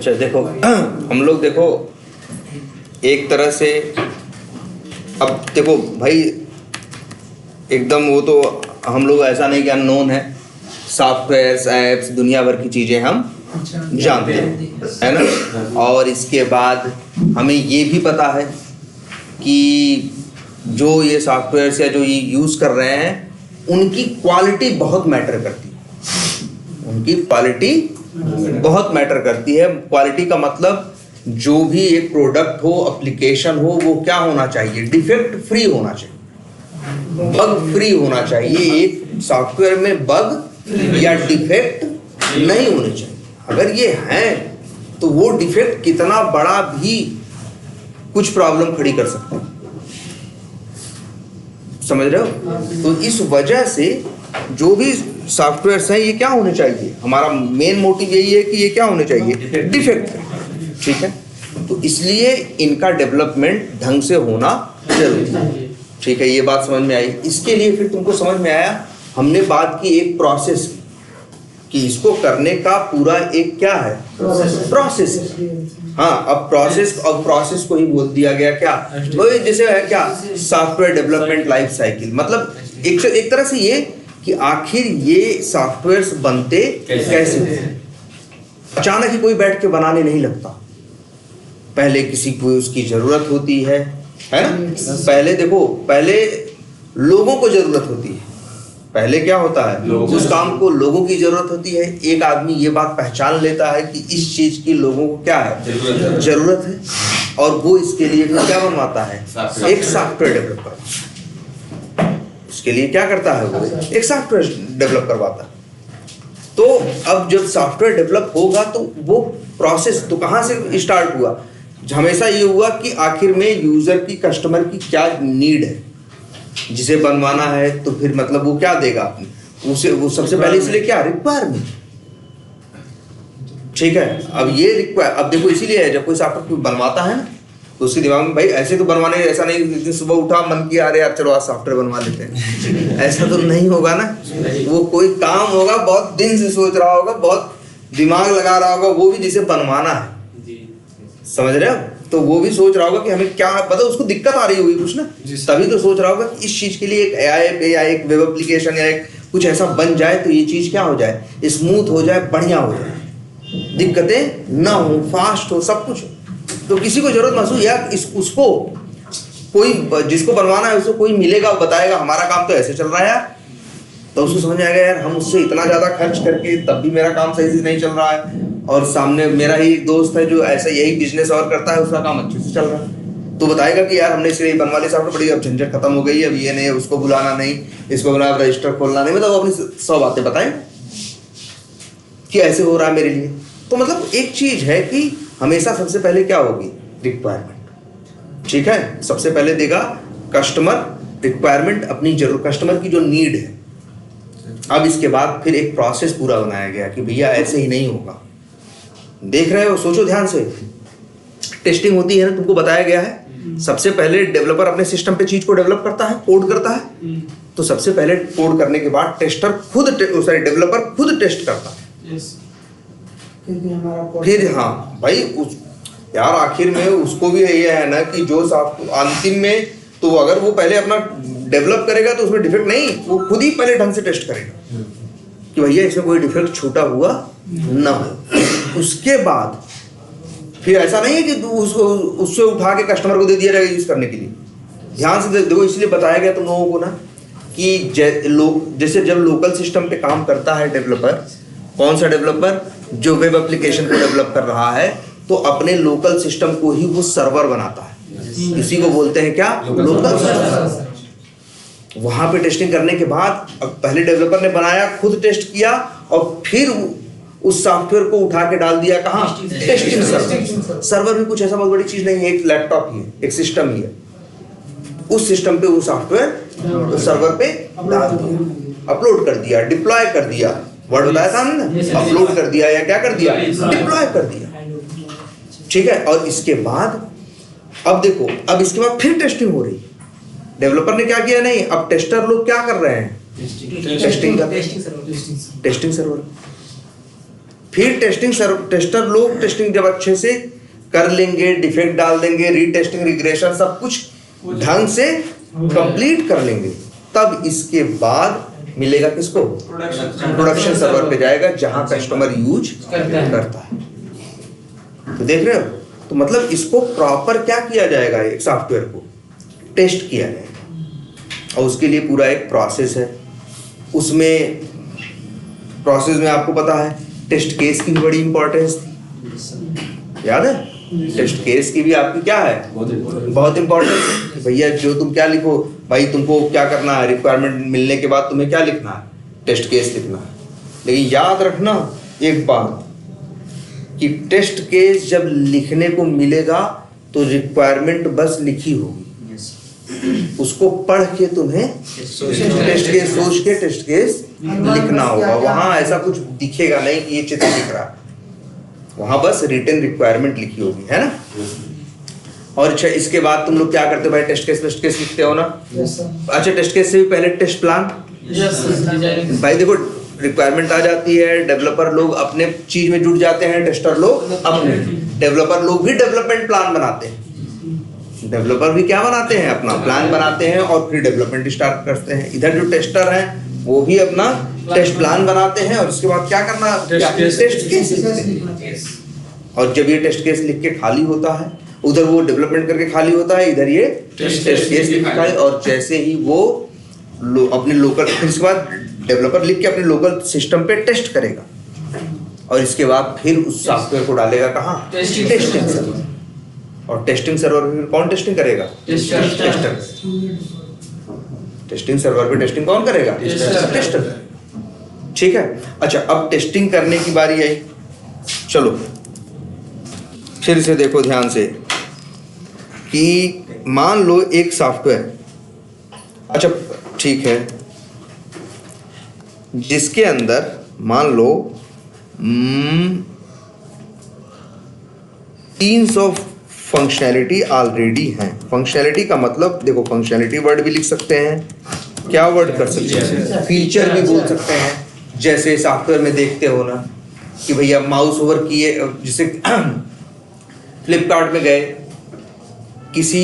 अच्छा देखो हम लोग देखो एक तरह से, अब देखो भाई एकदम वो तो हम लोग ऐसा नहीं कि अननोन है, सॉफ्टवेयर्स ऐप्स दुनिया भर की चीज़ें हम जानते हैं, है ना। और इसके बाद हमें ये भी पता है कि जो ये सॉफ्टवेयर्स या जो ये यूज़ कर रहे हैं उनकी क्वालिटी बहुत मैटर करती है। उनकी क्वालिटी बहुत मैटर करती है। क्वालिटी का मतलब जो भी एक प्रोडक्ट हो, एप्लीकेशन हो, वो क्या होना चाहिए, डिफेक्ट फ्री होना चाहिए, बग फ्री होना चाहिए। एक सॉफ्टवेयर में बग या डिफेक्ट नहीं होने चाहिए। अगर ये है तो वो डिफेक्ट कितना बड़ा भी कुछ प्रॉब्लम खड़ी कर सकता है, समझ रहे हो। तो इस वजह से जो भी सॉफ्टवेयर्स हैं ये क्या होने चाहिए, हमारा मेन मोटिव यही है कि ये क्या होने चाहिए, डिफेक्ट, ठीक है। तो इसलिए इनका डेवलपमेंट ढंग से होना जरूरी है, ठीक है। ये बात समझ में आई। इसके लिए फिर तुमको समझ में आया, हमने बात की एक प्रोसेस कि इसको करने का पूरा एक क्या है, प्रोसेस है। हाँ, अब प्रोसेस को ही बोल दिया गया क्या, वो जैसे है क्या, सॉफ्टवेयर डेवलपमेंट लाइफ साइकिल। मतलब एक तरह से ये कि आखिर ये सॉफ्टवेयर्स बनते कैसे हैं। अचानक ही कोई बैठ के बनाने नहीं लगता, पहले किसी को उसकी जरूरत होती है ना। पहले देखो, पहले लोगों को जरूरत होती है। पहले क्या होता है, उस काम को लोगों की जरूरत होती है। एक आदमी ये बात पहचान लेता है कि इस चीज की लोगों को क्या है, जरूरत है, और वो इसके लिए क्या बनवाता है, एक सॉफ्टवेयर डेवलपर। उसके लिए क्या करता है, वो एक सॉफ्टवेयर डेवलप करवाता है। तो अब जब सॉफ्टवेयर डेवलप होगा तो वो प्रोसेस तो कहाँ से स्टार्ट हुआ, हमेशा ये हुआ कि आखिर में यूजर की, कस्टमर की क्या नीड है, जिसे बनवाना है तो फिर मतलब वो क्या देगा उसे, वो सबसे पहले इसलिए क्या, रिक्वायरमेंट, ठीक है। अब ये अब देखो इसीलिए है, जब कोई सॉफ्टवेयर बनवाता है ना तो उसके दिमाग में भाई ऐसे तो बनवाने, ऐसा नहीं एक दिन सुबह उठा मन किया अरे यार चलो आज सॉफ्टवेयर बनवा लेते हैं, ऐसा तो नहीं होगा ना। वो कोई काम होगा, बहुत दिन से सोच रहा होगा, बहुत दिमाग लगा रहा होगा, वो भी जिसे बनवाना है, समझ रहे हो। तो वो भी सोच रहा होगा कि हमें क्या पता, उसको दिक्कत आ रही होगी कुछ ना, तभी तो सोच रहा होगा कि इस चीज के लिए एक ऐप या एक वेब एप्लीकेशन या एक कुछ ऐसा बन जाए तो ये चीज क्या हो जाए, स्मूथ हो जाए, बढ़िया हो जाए, दिक्कतें ना हो, फास्ट हो, सब कुछ हो। तो किसी को जरूरत महसूस या उसको कोई जिसको बनवाना है उसको कोई मिलेगा, वो बताएगा हमारा काम तो ऐसे चल रहा है यार, तो उसको समझ आएगा यार हम उससे इतना ज्यादा खर्च करके तब भी मेरा काम सही से नहीं चल रहा है, और सामने मेरा ही एक दोस्त है जो ऐसा यही बिजनेस और करता है, उसका काम अच्छे से चल रहा है, तो बताएगा कि यार हमने इसलिए बनवा लिया सॉफ्टवेयर, बड़ी अब झंझट खत्म हो गई, अब ये नहीं, उसको बुलाना नहीं, इसको बुलाना, रजिस्टर खोलना नहीं, मतलब अपनी 100 बातें बताएं कि ऐसे हो रहा है मेरे लिए। तो मतलब एक चीज है कि हमेशा सबसे पहले क्या होगी, रिक्वायरमेंट, ठीक है। सबसे पहले देगा कस्टमर रिक्वायरमेंट, अपनी जरूरत, कस्टमर की जो नीड है। अब इसके बाद फिर एक प्रोसेस पूरा बनाया गया कि भैया ऐसे ही नहीं होगा, देख रहे हो, सोचो ध्यान से, टेस्टिंग होती है ना, तुमको बताया गया है। सबसे पहले डेवलपर अपने सिस्टम पे चीज को डेवलप करता है, कोड करता है, तो सबसे पहले कोड करने के बाद टेस्टर खुद, सॉरी डेवलपर खुद टेस्ट करता है। फिर हाँ भाई यार आखिर में उसको भी ये है ना कि जो अंतिम में, तो अगर वो पहले अपना डेवलप करेगा तो उसमें डिफेक्ट नहीं, वो खुद ही पहले ढंग से टेस्ट करेगा कि भैया इसमें कोई डिफेक्ट छूटा हुआ ना हो। उसके बाद फिर ऐसा नहीं है कि उसको उससे उठा के कस्टमर को दे दिया जाएगा यूज करने के लिए। ध्यान से देखो, इसलिए बताया गया तुम लोगों को ना कि जैसे जब लोकल सिस्टम पे काम करता है डेवलपर, कौन सा डेवलपर, जो वेब एप्लीकेशन को डेवलप कर रहा है, तो अपने लोकल सिस्टम को ही वो सर्वर बनाता है, इसी को बोलते हैं क्या, लोकल सर्वर। वहां पे टेस्टिंग करने के बाद पहले डेवलपर ने बनाया, खुद टेस्ट किया, और फिर उस सॉफ्टवेयर को उठा के डाल दिया कहाँ, टेस्टिंग सर्वर। सर्वर भी कुछ ऐसा बहुत बड़ी चीज नहीं है, एक लैपटॉप ही है, एक सिस्टम ही है। उस सिस्टम पे वो सॉफ्टवेयर सर्वर पे डाल दिया, अपलोड कर दिया, डिप्लॉय कर दिया, वर्ड बताया था हमने, अपलोड कर दिया या क्या कर दिया, डिप्लॉय कर दिया, ठीक है। और इसके बाद अब देखो, अब इसके बाद फिर टेस्टिंग हो रही। डेवलपर ने क्या किया, नहीं, अब टेस्टर लोग क्या कर रहे हैं, टेस्टिंग सर्वर। फिर टेस्टर लोग टेस्टिंग जब अच्छे से कर लेंगे, डिफेक्ट डाल देंगे, रीटेस्टिंग, रिग्रेशन सब कुछ ढंग से कंप्लीट कर लेंगे, तब इसके बाद मिलेगा किसको? प्रोडक्शन सर्वर पे जाएगा जहां कस्टमर यूज करता है। तो देख रहे हो, तो मतलब इसको प्रॉपर क्या किया जाएगा, एक सॉफ्टवेयर को टेस्ट किया जाएगा और उसके लिए पूरा एक प्रोसेस है। उसमें प्रोसेस में आपको पता है टेस्ट केस की भी बड़ी इंपॉर्टेंस थी, याद है? टेस्ट केस की भी आपकी क्या है, बहुत इंपॉर्टेंस है। भैया जो तुम क्या लिखो भाई, तुमको क्या करना है, रिक्वायरमेंट मिलने के बाद तुम्हें क्या लिखना है, टेस्ट केस लिखना है। लेकिन याद रखना एक बात कि टेस्ट केस जब लिखने को मिलेगा तो रिक्वायरमेंट बस लिखी होगी, उसको पढ़ के तुम्हें टेस्ट केस सोच के टेस्ट केस लिखना होगा। वहां ऐसा कुछ दिखेगा नहीं कि ये चित्र दिख रहा है, वहां बस रिटन रिक्वायरमेंट लिखी होगी, है ना? और अच्छा, इसके बाद तुम लोग क्या करते हो भाई, टेस्ट केस लिखते हो ना? अच्छा, टेस्ट केस से भी पहले टेस्ट प्लान। भाई देखो, रिक्वायरमेंट आ जाती है, डेवलपर लोग अपने चीज में जुट जाते हैं, टेस्टर लोग अपने, डेवलपर लोग भी डेवलपमेंट प्लान बनाते हैं। डेवलपर भी क्या बनाते हैं, अपना प्लान बनाते हैं और फिर डेवलपमेंट स्टार्ट करते हैं। इधर जो टेस्टर हैं वो भी अपना टेस्ट प्लान बनाते हैं और उसके बाद क्या करना, टेस्ट केस। और जब ये टेस्ट केस लिख के खाली होता है, उधर वो डेवलपमेंट करके खाली होता है, इधर ये टेस्ट केस लिखा है। और जैसे ही वो अपने लोकल, फिर इसके बाद डेवलपर लिख के अपने लोकल सिस्टम पे टेस्ट करेगा और इसके बाद फिर उस सॉफ्टवेयर को डालेगा कहाँ, टेस्टिंग सर्वर। और टेस्टिंग सर्वर पे कौन टेस्टिंग करेगा, टेस्टर। टेस्टिंग सर्वर पे टेस्टिंग कौन करेगा, टेस्टर। ठीक है। अच्छा, अब टेस्टिंग करने की बारी आई। चलो फिर से देखो ध्यान से कि मान लो एक सॉफ्टवेयर, अच्छा ठीक है, जिसके अंदर मान लो 300 फंक्शनैलिटी ऑलरेडी हैं। फंक्शनैलिटी का मतलब देखो, फंक्शनैलिटी वर्ड भी लिख सकते हैं, क्या वर्ड कर सकते हैं, फीचर भी बोल सकते हैं। जैसे सॉफ्टवेयर में देखते हो ना कि भैया माउस ओवर किए, जैसे फ्लिपकार्ट में गए, किसी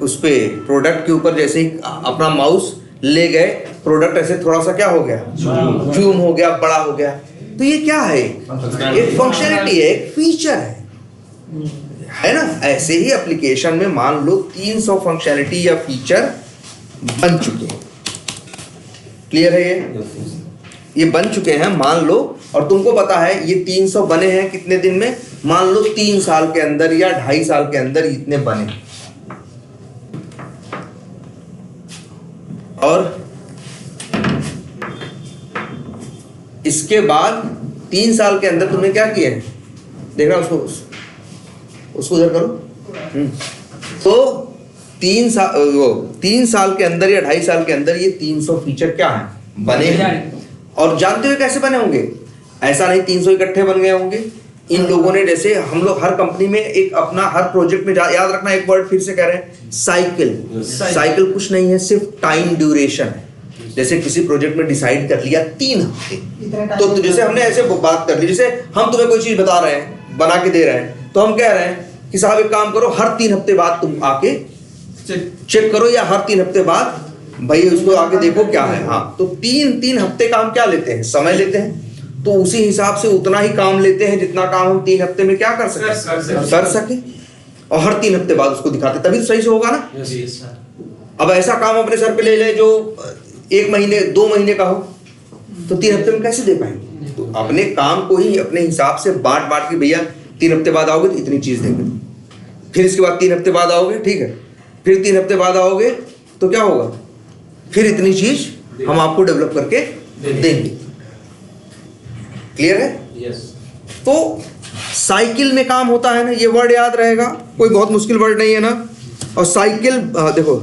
उस पे प्रोडक्ट के ऊपर जैसे ही अपना माउस ले गए, प्रोडक्ट ऐसे थोड़ा सा क्या हो गया, जूम हो गया, बड़ा हो गया। तो ये क्या है, एक फंक्शनैलिटी है, एक फीचर है ना? ऐसे ही एप्लीकेशन में मान लो 300 फंक्शनैलिटी या फीचर बन चुके हैं। क्लियर है? ये बन चुके हैं मान लो, और तुमको पता है ये 300 बने हैं कितने दिन में, मान लो 3 साल के अंदर या 2.5 साल के अंदर इतने बने। और इसके बाद 3 साल के अंदर तुमने क्या किया है, देखना उसको उधर करो। तो 3 साल के अंदर या 2.5 साल के अंदर ये 300 फीचर क्या है, बने हैं। और जानते हो कैसे बने होंगे? ऐसा नहीं 300 इकट्ठे बन गए होंगे। इन लोगों ने, जैसे हम लोग हर कंपनी में एक अपना हर प्रोजेक्ट में याद रखना, एक वर्ड फिर से कह रहे हैं, साइकिल। साइकिल कुछ नहीं है, सिर्फ टाइम ड्यूरेशन है। जैसे किसी प्रोजेक्ट में डिसाइड कर लिया 3 हफ्ते, तो जैसे हमने ऐसे बात कर ली, जैसे हम तुम्हें कोई चीज बता रहे हैं, बना के दे रहे हैं, तो हम कह रहे हैं कि साहब एक काम करो, हर 3 हफ्ते बाद तुम आके चेक करो, या हर 3 हफ्ते बाद भाई उसको आके देखो क्या है। हाँ, तो 3 हफ्ते का हम क्या लेते हैं, समय लेते हैं। तो उसी हिसाब से उतना ही काम लेते हैं जितना काम हम 3 हफ्ते में क्या कर सके, और हर 3 हफ्ते बाद उसको दिखाते, तभी तो सही से होगा ना। अब ऐसा काम अपने सर पे ले लें जो 1 महीने 2 महीने का हो, तो 3 हफ्ते में कैसे दे पाएंगे? तो अपने काम को ही अपने हिसाब से बांट के, भैया 3 हफ्ते बाद आओगे तो इतनी चीज देंगे, फिर इसके बाद 3 हफ्ते बाद आओगे, ठीक है, फिर 3 हफ्ते बाद आओगे तो क्या होगा, फिर इतनी चीज हम आपको डेवलप करके देंगे। क्लियर है? यस। तो साइकिल में काम होता है ना, ये वर्ड याद रहेगा, कोई बहुत मुश्किल वर्ड नहीं है ना। और साइकिल देखो,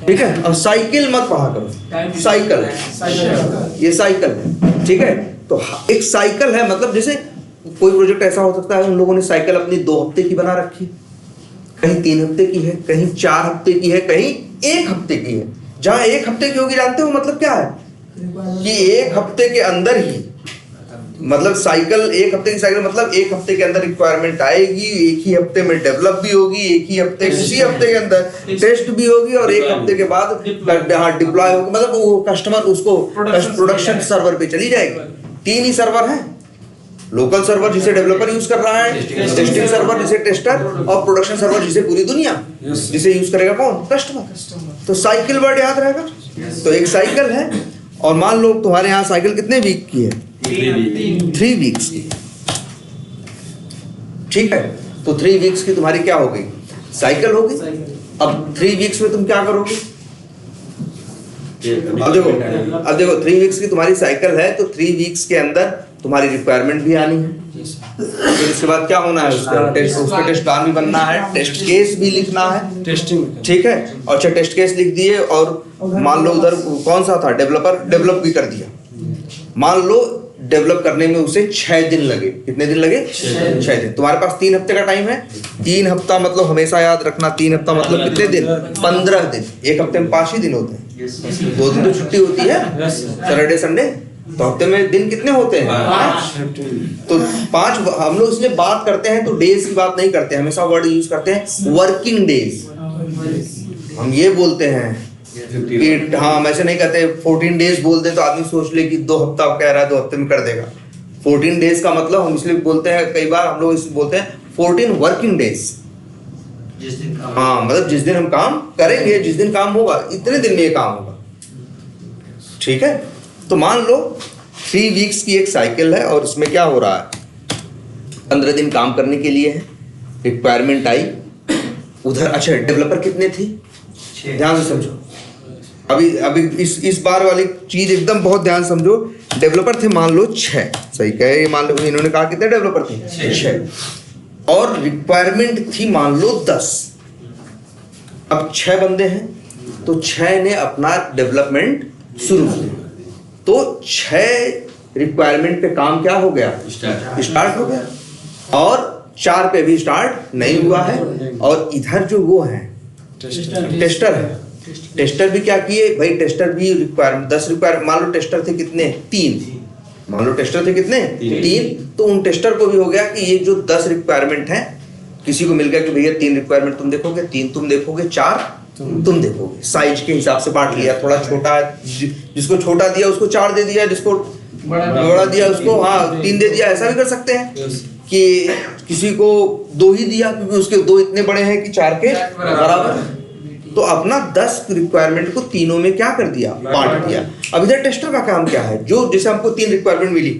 ठीक है, और साइकिल मत पढ़ा करो, साइकिल, ये साइकिल है, ठीक है। तो एक साइकिल है, मतलब जैसे कोई प्रोजेक्ट ऐसा हो सकता है उन लोगों ने साइकिल अपनी 2 हफ्ते की बना रखी, कहीं 3 हफ्ते की है, कहीं 4 हफ्ते की है, कहीं 1 हफ्ते की है। जहां 1 हफ्ते की होगी, जानते हो मतलब क्या है, कि 1 हफ्ते के अंदर ही मतलब साइकिल, एक हफ्ते की साइकिल मतलब एक हफ्ते के अंदर रिक्वायरमेंट आएगी, एक ही हफ्ते में डेवलप भी होगी, एक ही हफ्ते उसी हफ्ते के अंदर टेस्ट भी होगी और एक हफ्ते के बाद डिप्लॉय होगी। मतलब वो कस्टमर उसको प्रोडक्शन सर्वर पे चली जाएगी। 3 ही सर्वर हैं, लोकल सर्वर जिसे डेवलपर यूज कर रहा है, टेस्टिंग सर्वर जिसे टेस्टर, और प्रोडक्शन सर्वर जिसे पूरी दुनिया, जिसे यूज करेगा कौन? कस्टमर। तो साइकिल वर्ड याद रहेगा। तो एक साइकिल है, और मान लो तुम्हारे यहाँ साइकिल कितने वीक की है? 3 वीक्स की। ठीक है, तो 3 वीक्स की तुम्हारी क्या हो गई? साइकिल होगी। अब 3 वीक्स में तुम क्या करोगे? अब देखो 3 वीक्स की तुम्हारी साइकिल है, तो 3 वीक्स के अंदर तुम्हारी रिक्वायरमेंट भी आनी है। फिर इसके बाद क्या होना है? उसका टेस्ट प्लान भी बनना है, टेस्ट केस भी लिखना है, टेस्टिंग। ठीक है, और अच्छा टेस्ट केस लिख दिए, और मान लो उधर कौन सा था डेवलपर, डेवलप भी कर दिया। मान लो डेवलप करने में उसे 6 दिन लगे। कितने दिन लगे? 6 दिन। तुम्हारे पास 3 हफ्ते का टाइम है। 3 हफ्ता मतलब हमेशा याद रखना, 3 हफ्ता मतलब कितने दिन? 15 दिन। एक हफ्ते में 5 ही दिन होते हैं, 2 दिन तो छुट्टी होती है, सैटरडे संडे। तो हफ्ते में दिन कितने होते हैं? 5। तो 5 हम लोग इसलिए बात करते हैं तो डेज की बात नहीं करते, हमेशा वर्ड यूज करते हैं वर्किंग डेज। हम ये बोलते हैं कि हाँ, हम ऐसे नहीं कहते 14 डेज बोल दे तो आदमी सोच ले कि 2 हफ्ता कह रहा है, 2 हफ्ते में कर देगा। 14 डेज का मतलब हम इसलिए बोलते हैं, कई बार हम लोग इसलिए बोलते हैं 14 वर्किंग डेज। हाँ, मतलब जिस दिन हम काम करेंगे, जिस दिन काम होगा, इतने दिन में ये काम होगा। ठीक है, तो मान लो 3 वीक्स की एक साइकिल है, और इसमें क्या हो रहा है? 15 दिन काम करने के लिए है, रिक्वायरमेंट आई उधर। अच्छा, डेवलपर कितने थे? ध्यान से समझो। अभी इस बार वाली चीज एकदम बहुत ध्यान समझो। डेवलपर थे मान लो 6, सही कहे, मान लो इन्होंने कहा कितने डेवलपर थे? 6। और रिक्वायरमेंट थी मान लो 10। अब 6 बंदे हैं, तो 6 ने अपना डेवलपमेंट शुरू किया, तो 6 रिक्वायरमेंट पे काम क्या हो गया? स्टार्ट हो गया। और 4 पे भी स्टार्ट नहीं हुआ है। और इधर जो वो है टेस्टर है, टेस्टर भी क्या किए भाई? टेस्टर भी रिक्वायरमेंट 10 रिक्वायरमेंट, मान लो टेस्टर थे कितने? 3। मान लो टेस्टर थे कितने? 3। तो उन टेस्टर को भी हो गया कि ये जो 10 रिक्वायरमेंट है, किसी को मिल गया कि भैया 3 रिक्वायरमेंट तुम देखोगे, 3 तुम देखोगे, 4 तुम देखोगे। साइज के हिसाब से बांट लिया, थोड़ा छोटा है, जिसको छोटा दिया उसको 4 दे दिया, जिसको बड़ा दिया उसको 3 दे दिया। ऐसा भी कर सकते हैं कि किसी को 2 ही दिया, क्योंकि उसके 2 इतने बड़े हैं कि 4 के बराबर। तो अपना 10 रिक्वायरमेंट को तीनों में क्या कर दिया? बांट दिया। अब इधर टेस्टर का काम क्या है? जो जैसे हमको 3 रिक्वायरमेंट मिली,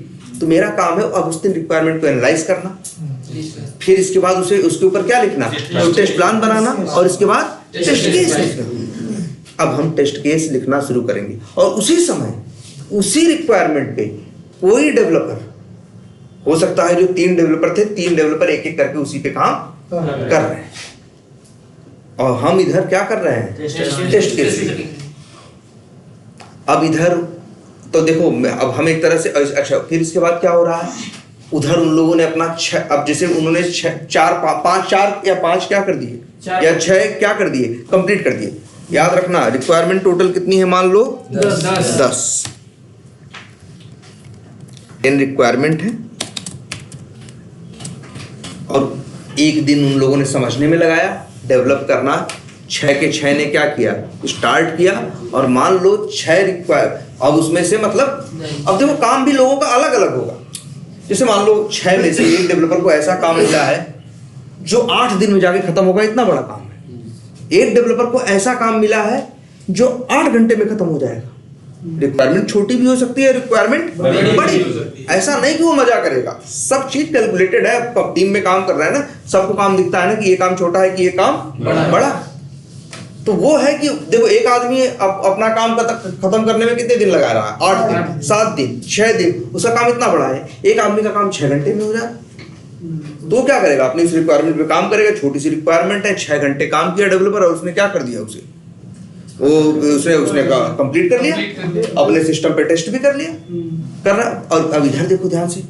तो मेरा काम है अब उस 3 रिक्वायरमेंट को एनालाइज करना, फिर इसके बाद उसे उसके ऊपर क्या लिखना? तो टेस्ट प्लान बनाना, और इसके बाद टेस्ट केस लिखना। अब हम टेस्ट केस लिखना शुरू करेंगे, और उसी समय उसी रिक्वायरमेंट पे कोई डेवलपर हो सकता है, जो 3 डेवलपर थे, 3 डेवलपर एक एक करके उसी पे काम कर रहे हैं, और हम इधर क्या कर रहे हैं? Test case. अब इधर तो देखो, अब हम एक तरह से, अच्छा फिर इसके बाद क्या हो रहा है? उधर उन लोगों ने अपना 6, अब जैसे उन्होंने 4 या 5 क्या कर दिए, या 6 क्या कर दिए? कंप्लीट कर दिए। याद रखना, रिक्वायरमेंट टोटल कितनी है? मान लो 10। 10 रिक्वायरमेंट है, और एक दिन उन लोगों ने समझने में लगाया, डेवलप करना। 6 के 6 ने क्या किया? स्टार्ट किया। और मान लो 6 रिक्वायर, अब उसमें से मतलब, अब देखो काम भी लोगों का अलग अलग होगा। जैसे मान लो 6 में से एक डेवलपर को ऐसा काम मिला है जो 8 दिन में जाके खत्म होगा, इतना बड़ा काम है। एक डेवलपर को ऐसा काम मिला है जो 8 घंटे में खत्म हो जाएगा। रिक्वायरमेंट छोटी भी हो सकती है, रिक्वायरमेंट बड़ी। ऐसा नहीं कि वो मजा करेगा, सब चीज कैलकुलेटेड है। अब टीम में काम कर रहा है ना, सबको काम दिखता है ना कि ये काम छोटा है कि ये काम बड़ा। तो वो है कि देखो, एक आदमी अपना काम खत्म करने में कितने दिन लगा रहा है? 8 दिन, 7 दिन, 6 दिन। उसका काम इतना बड़ा है, एक आदमी का काम 6 घंटे में हो जाए, तो क्या करेगा? अपनी उस रिक्वायरमेंट पे काम करेगा। छोटी सी रिक्वायरमेंट है, 6 घंटे काम किया डेवलपर, और उसने क्या कर दिया? उसने कंप्लीट कर लिया, अपने सिस्टम पे टेस्ट भी कर लिया, कर रहा। और अब इधर देखो ध्यान से,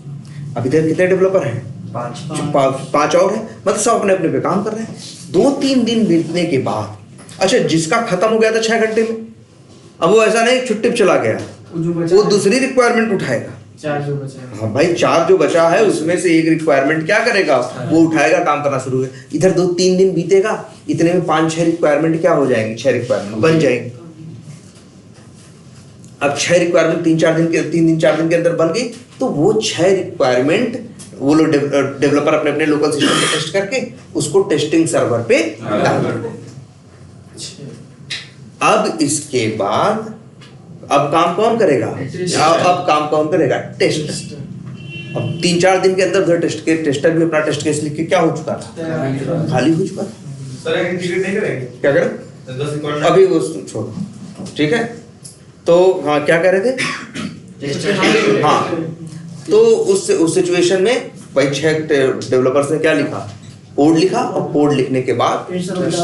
अब इधर कितने डेवलपर हैं? 5 और हैं, मतलब सब अपने अपने पे काम कर रहे हैं। 2-3 दिन बीतने के बाद, अच्छा जिसका खत्म हो गया था 6 घंटे में, अब वो ऐसा नहीं छुट्टी पे चला गया, वो दूसरी रिक्वायरमेंट उठाएगा, 4 जो बचा है। हाँ भाई 4 जो बचा है उसमें से एक रिक्वायरमेंट क्या करेगा, वो उठाएगा, काम करना शुरू है। इधर 2-3 दिन बीतेगा, इतने में 5-6 रिक्वायरमेंट क्या हो जाएंगे, 6 रिक्वायरमेंट बन जाएंगे। अब 6 रिक्वायरमेंट 3 दिन 4 दिन के अंदर बन गई, तो वो 6 रिक्वायरमेंट वो लोग डेवलपर अपने अपने लोकल सिस्टम पे टेस्ट करके उसको टेस्टिंग सर्वर पे डाल देंगे। अब इसके बाद अब काम कौन करेगा, अब काम कौन करेगा, टेस्ट। अब 3-4 दिन के अंदर टेस्टर भी अपना टेस्ट केस लिख के क्या हो चुका था, खाली हो चुका था। सर इंटीग्रेट नहीं करेंगे, क्या करें अभी वो छोड़ो, ठीक है। तो हाँ क्या कह रहे थे, हाँ तो उस सिचुएशन में भाई 6 डेवलपर्स ने क्या लिखा, कोड लिखा, और कोड लिखने के बाद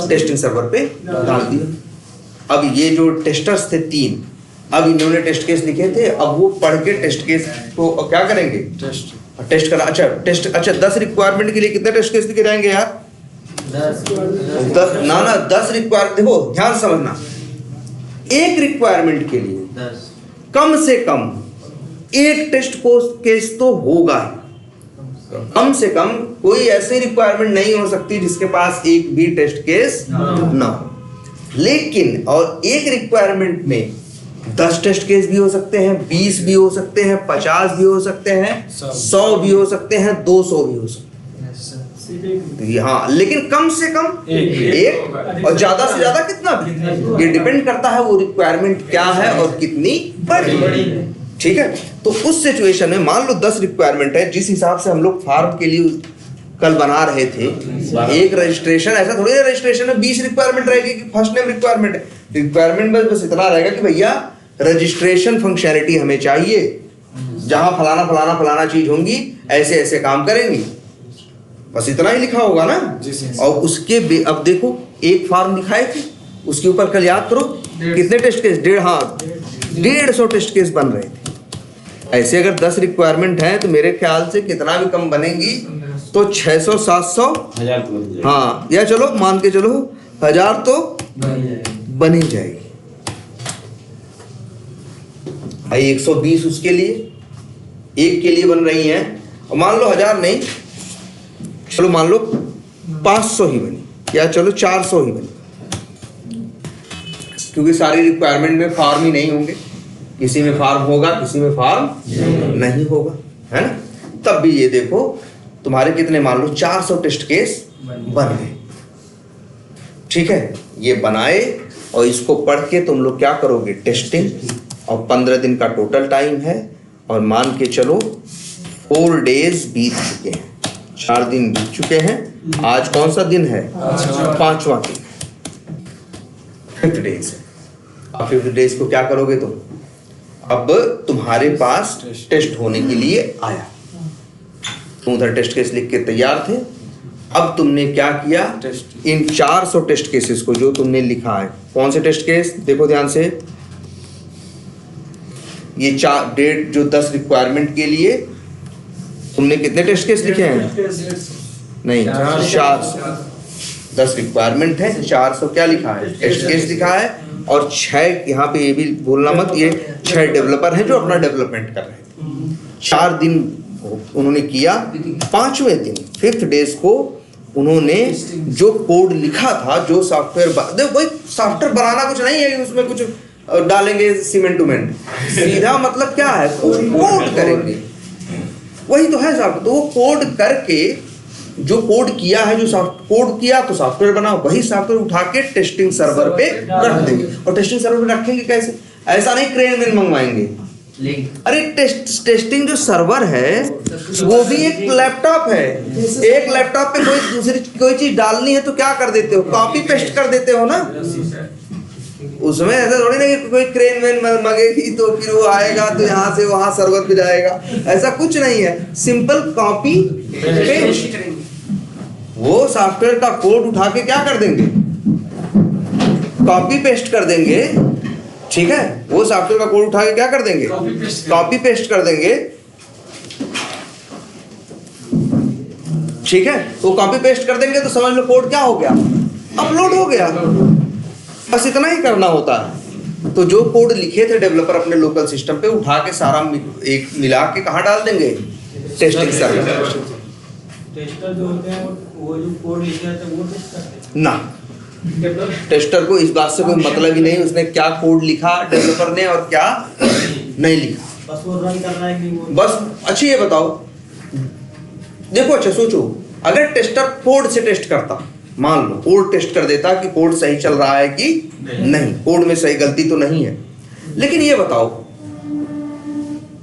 टेस्टिंग सर्वर पे डाल दिया। अब ये जो टेस्टर्स थे 3, अब इन्होंने टेस्ट केस लिखे थे, अब वो पढ़ के टेस्ट केस को क्या करेंगे, टेस्ट करा। अच्छा 10 रिक्वायरमेंट के लिए कितने टेस्ट केस लिखे जाएंगे यार, 10 ना 10 रिक्वायरमेंट। देखो ध्यान समझना, एक रिक्वायरमेंट के लिए कम से कम एक टेस्ट केस तो होगा ही। कम से कम कोई ऐसी रिक्वायरमेंट नहीं हो सकती जिसके पास एक भी टेस्ट केस ना हो। लेकिन और एक रिक्वायरमेंट में 10 टेस्ट केस भी हो सकते हैं, 20 भी हो सकते हैं, 50 भी हो सकते हैं, 100 भी हो सकते हैं, 200 भी हो सकते हैं। हाँ लेकिन कम से कम एक, और ज्यादा से ज्यादा कितना भी, ये डिपेंड करता है वो रिक्वायरमेंट क्या है और कितनी बड़ी। ठीक है, तो उस सिचुएशन में मान लो 10 रिक्वायरमेंट है, जिस हिसाब से हम लोग फार्म के लिए कल बना रहे थे, एक रजिस्ट्रेशन ऐसा थोड़ी है, रजिस्ट्रेशन में 20 रिक्वायरमेंट रहेगी कि फर्स्ट नेम रिक्वायरमेंट है। रिक्वायरमेंट बस इतना रहेगा कि भैया रजिस्ट्रेशन फंक्शनैलिटी हमें चाहिए, जहां फलाना फलाना फलाना चीज होंगी, ऐसे ऐसे काम करेंगी, बस इतना ही लिखा होगा ना। और उसके अब देखो एक फॉर्म दिखाए थे, उसके ऊपर कल याद करो कितने टेस्ट केस, 150 टेस्ट केस बन रहे थे। ऐसे अगर 10 रिक्वायरमेंट हैं तो मेरे ख्याल से कितना भी कम बनेंगी तो 600-700, हाँ या चलो मान के चलो 1000 तो बन ही जाएगी। 120 उसके लिए, एक के लिए बन रही हैं, और मान लो 1000 नहीं, चलो मान लो 500 ही बनी, या चलो 400 ही बनी, क्योंकि सारी रिक्वायरमेंट में फॉर्म ही नहीं होंगे, किसी में फॉर्म होगा, किसी में फॉर्म नहीं होगा, है ना। तब भी ये देखो तुम्हारे कितने, मान लो 400 टेस्ट केस बन गए। ठीक है, ये बनाए और इसको पढ़ के तुम लोग क्या करोगे, टेस्टिंग, और 15 दिन का टोटल टाइम है, और मान के चलो 4 डेज बीत चुके हैं, 4 दिन बीत चुके हैं। आज कौन सा दिन है, 5वां दिन, 5 डेज है। अब 5 डेज को क्या करोगे तुम, अब तुम्हारे पास टेस्ट होने के लिए आया, तुम उधर टेस्ट केस लिख के तैयार थे। अब तुमने क्या किया, इन 400 टेस्ट केसेस को जो तुमने लिखा है, कौन से टेस्ट केस देखो ध्यान से, ये 10 रिक्वायरमेंट के लिए तुमने कितने टेस्ट केस लिखे हैं, नहीं 400, 10 रिक्वायरमेंट है, 400 क्या लिखा है, टेस्ट केस लिखा है, और 6, यहाँ पे ये भी भूलना मत, ये 6 डेवलपर हैं जो अपना डेवलपमेंट कर रहे थे। 4 दिन उन्होंने किया, 5वें दिन 5th डेज को उन्होंने जो कोड लिखा था, जो सॉफ्टवेयर, देखो वही सॉफ्टवेयर बनाना कुछ नहीं है कि उसमें कुछ डालेंगे सीमेंट टूमेंट, सीधा मतलब क्या है, कोड करेंगे, वही तो है सॉफ्टवेयर। तो वो कोड करके जो कोड किया है, जो कोड किया तो सॉफ्टवेयर बना, वही सॉफ्टवेयर उठा के टेस्टिंग सर्वर पे रख देंगे। और टेस्टिंग सर्वर पे रखेंगे कैसे, ऐसा नहीं क्रेन में मंगवाएंगे, अरे टेस्टिंग जो सर्वर है वो भी एक लैपटॉप है, एक लैपटॉप पे कोई चीज डालनी है तो क्या कर देते हो, कॉपी पेस्ट कर देते हो ना। उसमें ऐसा थोड़ी ना कि कोई क्रेन में मंगेगी तो फिर वो आएगा तो यहाँ से वहां सर्वर पे जाएगा, ऐसा कुछ नहीं है, सिंपल कॉपी पेस्ट। वो सॉफ्टवेयर का कोड उठा के क्या कर देंगे, कॉपी पेस्ट कर देंगे। ठीक है, वो सॉफ्टवेयर का कोड उठा के क्या कर देंगे, कॉपी पेस्ट कर देंगे। ठीक है, तो कॉपी पेस्ट कर देंगे तो समझ लो कोड क्या हो गया, अपलोड हो गया। बस इतना ही करना होता है। तो जो कोड लिखे थे डेवलपर अपने लोकल सिस्टम पे उठा के सारा एक मिला के कहाँ डाल देंगे, टेस्टिंग सर्वर। टेस्टर जो होते हैं वो जो कोड लिखे रहते हैं वो टेस्ट करते हैं ना, टेस्टर को इस बात से कोई मतलब ही नहीं उसने क्या कोड लिखा डेवलपर ने और क्या नहीं लिखा, बस वो रन कर रहा है कि वो बस। अच्छा ये बताओ, देखो अच्छा सोचो, अगर टेस्टर कोड से टेस्ट करता, मान लो कोड टेस्ट कर देता कि कोड सही चल रहा है कि नहीं, कोड में सही गलती तो नहीं है, लेकिन ये बताओ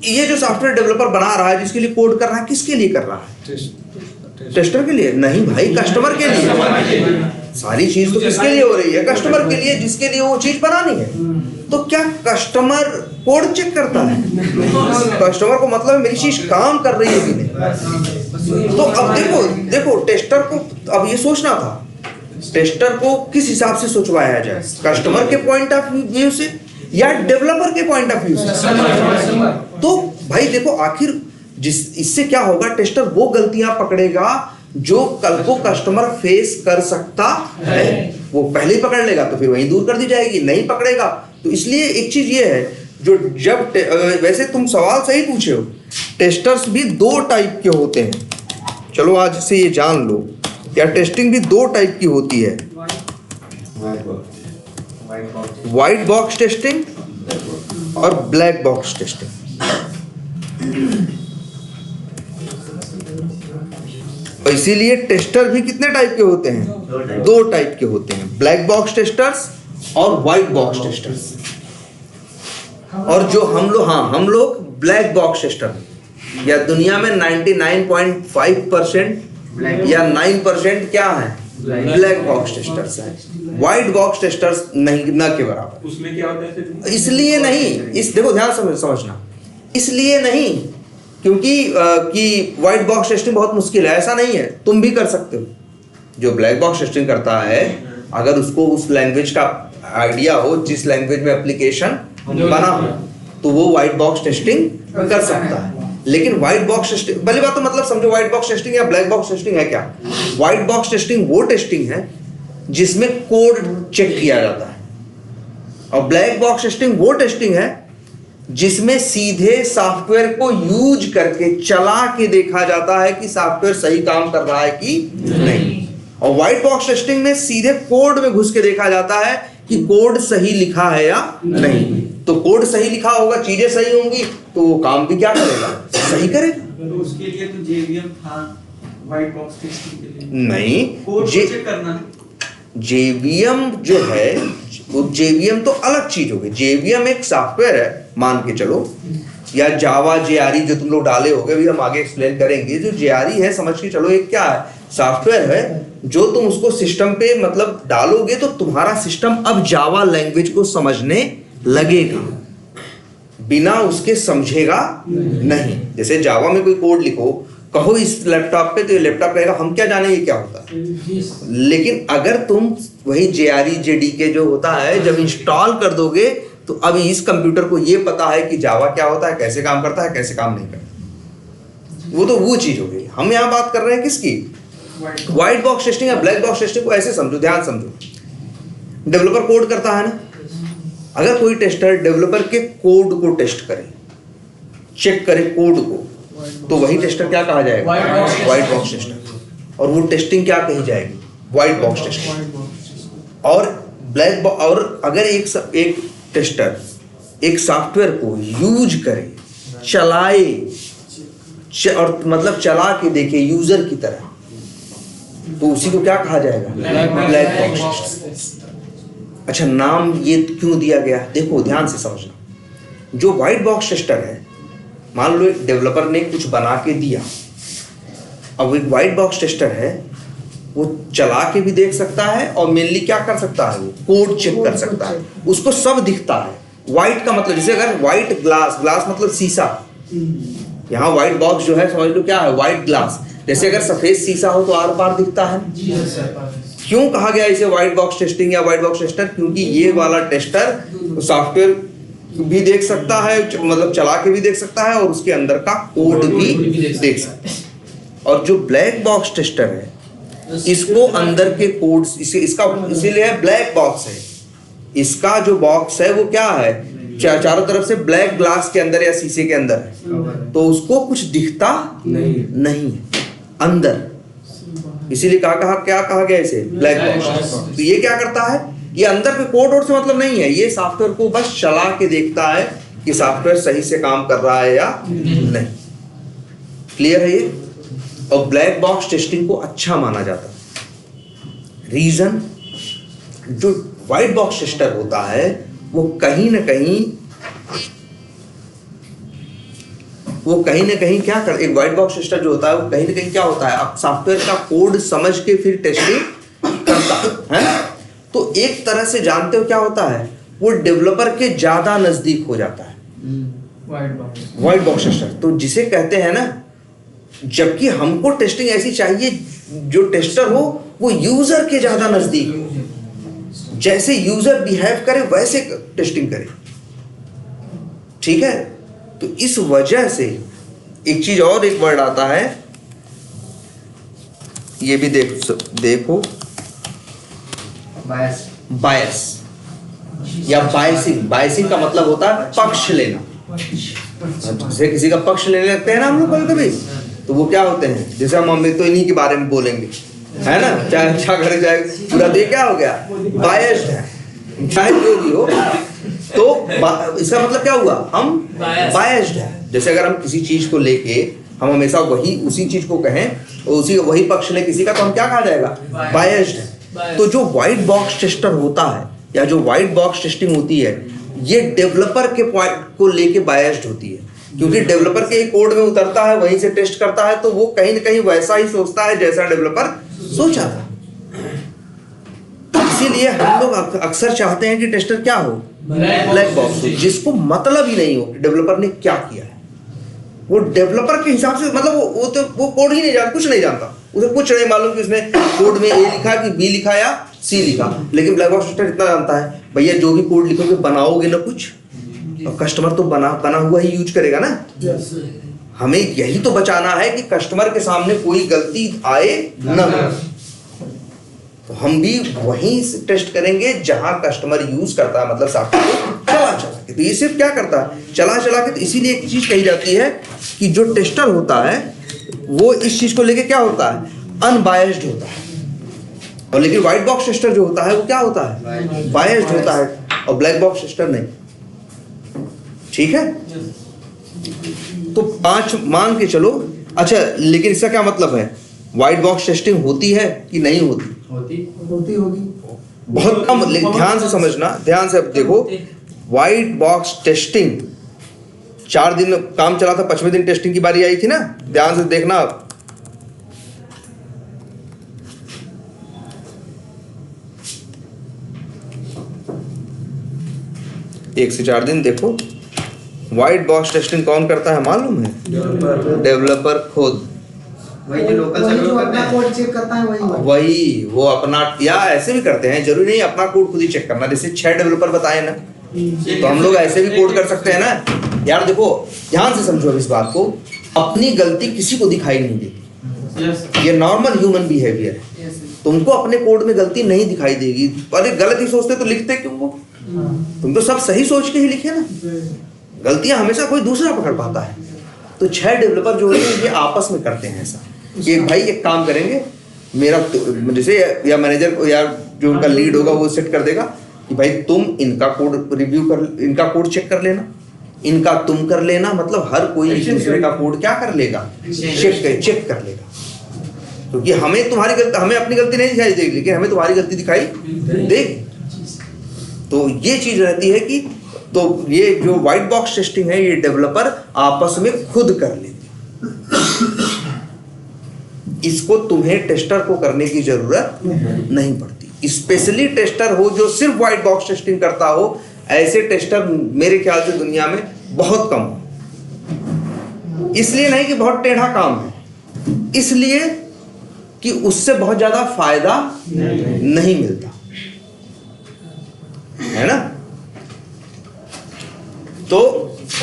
ये जो सॉफ्टवेयर डेवलपर बना रहा है जिसके लिए कोड कर रहा है, किसके लिए कर रहा है? टेस्टर के लिए? नहीं भाई, कस्टमर के लिए। सारी चीज तो किसके लिए हो रही है? कस्टमर के लिए, जिसके लिए वो चीज बनानी है। तो क्या कस्टमर कोड चेक करता है? कस्टमर को मतलब है मेरी चीज काम कर रही है कि नहीं। तो अब देखो टेस्टर को अब ये सोचना था, टेस्टर को किस हिसाब से सोचवाया जाए, कस्टमर के पॉइंट ऑफ व्यू से या डेवलपर के पॉइंट ऑफ व्यू से। तो भाई देखो आखिर इससे क्या होगा, टेस्टर वो गलतियां पकड़ेगा जो कल को कस्टमर फेस कर सकता है, वो पहले ही पकड़ लेगा तो फिर वहीं दूर कर दी जाएगी, नहीं पकड़ेगा। तो इसलिए एक चीज ये है जो जब वैसे तुम सवाल सही पूछे हो, टेस्टर्स भी दो टाइप के होते हैं, चलो आज से ये जान लो, या टेस्टिंग भी दो टाइप की होती है, व्हाइट बॉक्स टेस्टिंग और ब्लैक बॉक्स टेस्टिंग। इसीलिए टेस्टर भी कितने टाइप के होते हैं? दो टाइप के होते हैं, ब्लैक बॉक्स टेस्टर्स और व्हाइट बॉक्स टेस्टर्स। और जो हम लोग ब्लैक बॉक्स टेस्टर, या दुनिया में 99.5% या 9% क्या है, ब्लैक बॉक्स टेस्टर्स है। व्हाइट बॉक्स टेस्टर्स नहीं, न के बराबर। उसमें क्या होता है? इसलिए नहीं, इस देखो ध्यान समझना, इसलिए नहीं क्योंकि कि व्हाइट बॉक्स टेस्टिंग बहुत मुश्किल है, ऐसा नहीं है, तुम भी कर सकते हो। जो ब्लैक बॉक्स टेस्टिंग करता है, अगर उसको उस लैंग्वेज का आइडिया हो जिस लैंग्वेज में एप्लीकेशन बना हो, तो वो व्हाइट बॉक्स टेस्टिंग कर सकता है। लेकिन व्हाइट बॉक्स टेस्टिंग, पहली बात तो मतलब समझो व्हाइट बॉक्स टेस्टिंग या ब्लैक बॉक्स टेस्टिंग है क्या। व्हाइट बॉक्स टेस्टिंग वो टेस्टिंग है जिसमें कोड चेक किया जाता है, और ब्लैक बॉक्स टेस्टिंग वो टेस्टिंग है जिसमें सीधे सॉफ्टवेयर को यूज करके चला के देखा जाता है कि सॉफ्टवेयर सही काम कर रहा है कि नहीं। और व्हाइट बॉक्स टेस्टिंग में सीधे कोड में घुस के देखा जाता है कि कोड सही लिखा है या नहीं। तो कोड सही लिखा होगा, चीजें सही होंगी, तो वो काम भी क्या करेगा, सही करेगा। तो उसके लिए तो जेवीएम था व्हाइट बॉक्स टेस्टिंग के लिए, नहीं, कोड चेक करना है। जेवीएम जो है वो जेवीएम तो अलग चीज हो गई। जेवीएम एक सॉफ्टवेयर है, मान के चलो, या जावा जेआरई जो तुम लोग डाले होगे, भी हम आगे एक्सप्लेन करेंगे। जो जेआरई है समझ के चलो एक क्या है, सॉफ्टवेयर है जो तुम उसको सिस्टम पे मतलब डालोगे तो तुम्हारा सिस्टम अब जावा लैंग्वेज को समझने लगेगा, बिना उसके समझेगा नहीं। जैसे जावा में कोई कोड लिखो, कहो इस लैपटॉप पे, तो ये लैपटॉप कहेगा हम क्या जाने ये क्या होता है। लेकिन अगर तुम वही जेआरई जेडीके जो होता है जब इंस्टॉल कर दोगे, तो अब इस कंप्यूटर को ये पता है कि जावा क्या होता है, कैसे काम करता है, कैसे काम नहीं करता। वो तो वो चीज हो गई। हम यहाँ बात कर रहे हैं किसकी, व्हाइट बॉक्स टेस्टिंग या ब्लैक बॉक्स टेस्टिंग को ऐसे समझो, ध्यान समझो। डेवलपर कोड करता है ना, अगर कोई टेस्टर डेवलपर के कोड को टेस्ट करे, चेक करे कोड को, तो वही टेस्टर क्या कहा जाएगा, व्हाइट बॉक्स टेस्टर। और वो टेस्टिंग क्या कही जाएगी, व्हाइट बॉक्स टेस्टिंग। और ब्लैक बॉक्स, और अगर एक टेस्टर एक सॉफ्टवेयर को यूज करे, चलाए, और मतलब चला के देखे यूजर की तरह, तो उसी को क्या कहा जाएगा, ब्लैक बॉक्स टेस्टर। अच्छा, नाम ये क्यों दिया गया, देखो ध्यान से समझना। जो व्हाइट बॉक्स टेस्टर है, मान लो एक डेवलपर ने कुछ बना के दिया, अब एक व्हाइट बॉक्स टेस्टर है, वो चला के भी देख सकता है और मेनली क्या कर सकता है, वो कोड चेक कर सकता है, उसको सब दिखता है। व्हाइट का मतलब जैसे अगर व्हाइट ग्लास, ग्लास मतलब शीशा, यहाँ व्हाइट बॉक्स जो है समझ लो क्या है, व्हाइट ग्लास। जैसे अगर सफेद शीशा हो तो आर पार दिखता है। क्यों कहा गया इसे व्हाइट बॉक्स टेस्टिंग या व्हाइट बॉक्स टेस्टर, क्योंकि ये वाला टेस्टर सॉफ्टवेयर भी देख सकता है, मतलब चला के भी देख सकता है, और उसके अंदर का कोड भी देख सकता है। और जो ब्लैक बॉक्स टेस्टर है, इसको अंदर के कोड, इसका इसीलिए ब्लैक बॉक्स है, इसका जो बॉक्स है वो क्या है, चारों तरफ से ब्लैक ग्लास के अंदर या शीशे के अंदर है, तो उसको कुछ दिखता नहीं है अंदर, इसीलिए क्या कहा गया इसे ब्लैक बॉक्स। तो ये क्या करता है, ये अंदर पे कोड वोड से मतलब नहीं है, ये सॉफ्टवेयर को बस चला के देखता है कि सॉफ्टवेयर सही से काम कर रहा है या नहीं। क्लियर है ये? और ब्लैक बॉक्स टेस्टिंग को अच्छा माना जाता है। रीजन, जो व्हाइट बॉक्स टेस्टर होता है वो कहीं ना कहीं क्या कर, एक व्हाइट बॉक्स टेस्टर जो होता है वो कहीं ना कहीं क्या होता है, आप सॉफ्टवेयर का कोड समझ के फिर टेस्टिंग करता है। तो एक तरह से जानते हो क्या होता है, वो डेवलपर के ज्यादा नजदीक हो जाता है व्हाइट बॉक्स टेस्टर। तो जिसे कहते हैं ना, जबकि हमको टेस्टिंग ऐसी चाहिए जो टेस्टर हो वो यूजर के ज्यादा नजदीक हो, जैसे यूजर बिहेव करे वैसे टेस्टिंग करे। ठीक है? तो इस वजह से एक चीज और, एक वर्ड आता है, ये भी देखो बायस या बायसिंग। बायसिंग का मतलब होता है पक्ष लेना। जैसे किसी का पक्ष लेने लगते हैं ना हम लोग कभी, तो वो क्या होते हैं, जैसे हम तो इन्हीं के बारे में बोलेंगे, है ना, चाहे अच्छा करे चाहे पूरा दे, क्या हो गया, बायस्ड है, चाहे जो भी हो। तो इसका मतलब क्या हुआ, हम बायस्ड है। जैसे अगर हम किसी चीज को लेके हम हमेशा उसी चीज को कहें और वही पक्ष ले किसी का, तो हम क्या कहा जाएगा, बायस्ड है। तो जो व्हाइट बॉक्स टेस्टर होता है या जो व्हाइट बॉक्स टेस्टिंग होती है, ये डेवलपर के पॉइंट को लेके बायस्ड होती है, क्योंकि डेवलपर के कोड में उतरता है, वहीं से टेस्ट करता है, तो वो कहीं ना कहीं वैसा ही सोचता है जैसा डेवलपर सोचा था। इसीलिए हम लोग अक्सर चाहते हैं कि टेस्टर क्या हो, ब्लैक बॉक्स हो, जिसको मतलब ही नहीं हो कि डेवलपर ने क्या किया है। वो डेवलपर के हिसाब से, मतलब वो कोड ही नहीं जानता, कुछ नहीं जानता, उसे कुछ नहीं मालूम कि उसने कोड में ए लिखा कि बी लिखा या सी लिखा। लेकिन ब्लैक बॉक्स टेस्टर इतना जानता है, भैया जो भी कोड लिखोगे बनाओगे ना कुछ, और कस्टमर तो बना हुआ ही यूज करेगा ना। हमें यही तो बचाना है कि कस्टमर के सामने कोई गलती आए ना। तो हम भी वहीं से टेस्ट करेंगे जहां कस्टमर यूज करता है, मतलब सॉफ्टवेयर चला के। तो ये सिर्फ क्या करता है, चला के। तो इसीलिए एक चीज कही जाती है कि जो टेस्टर होता है वो इस चीज को लेके क्या होता है, अनबायस्ड होता है। और लेकिन व्हाइट बॉक्स टेस्टर जो होता है वो क्या होता है, बायस्ड होता है, और ब्लैक बॉक्स टेस्टर नहीं। ठीक है? तो 5 मान के चलो। अच्छा, लेकिन इसका क्या मतलब है, व्हाइट बॉक्स टेस्टिंग होती है कि नहीं होती? होती होगी, बहुत कम। ध्यान से समझना, ध्यान से। अब देखो, व्हाइट बॉक्स टेस्टिंग 4 दिन काम चला था, 5वें दिन टेस्टिंग की बारी आई थी ना। ध्यान से देखना, 1 से 4 दिन देखो। व्हाइट बॉक्स टेस्टिंग कौन करता है मालूम है? डेवलपर खुद। वही जो लोकल सर्वर अपना कोड चेक करता है, वही वो अपना, या ऐसे भी करते हैं, जरूरी नहीं अपना कोड खुद ही चेक करना। जैसे 6 डेवलपर बताए ना, तो हम लोग ऐसे भी कोड कर सकते हैं ना। यार देखो, ध्यान से समझो इस बात को, अपनी गलती किसी को दिखाई नहीं देती। ये नॉर्मल ह्यूमन बिहेवियर है। तुमको अपने कोड में गलती नहीं दिखाई देगी। अरे गलत ही सोचते तो लिखते क्यों वो? तुम तो सब सही सोच के ही लिखे ना। गलतियां हमेशा कोई दूसरा पकड़ पाता है। तो 6 डेवलपर जो है ये आपस में करते हैं ऐसा कि भाई एक काम करेंगे, मेरा जैसे या मैनेजर को या जो उनका लीड होगा वो सेट कर देगा कि भाई तुम इनका कोड रिव्यू कर, इनका कोड चेक कर लेना, इनका तुम कर लेना। मतलब हर कोई एक दूसरे का कोड क्या कर लेगा, चेक कर लेगा। क्योंकि हमें हमें अपनी गलती नहीं दिखाई देगी, लेकिन हमें तुम्हारी गलती दिखाई देगी। तो ये चीज रहती है कि, तो ये जो व्हाइट बॉक्स टेस्टिंग है ये डेवलपर आपस में खुद कर लेते। इसको तुम्हें टेस्टर को करने की जरूरत नहीं पड़ती। स्पेशली टेस्टर हो जो सिर्फ व्हाइट बॉक्स टेस्टिंग करता हो, ऐसे टेस्टर मेरे ख्याल से दुनिया में बहुत कम हो। इसलिए नहीं कि बहुत टेढ़ा काम है, इसलिए कि उससे बहुत ज्यादा फायदा नहीं मिलता है ना। तो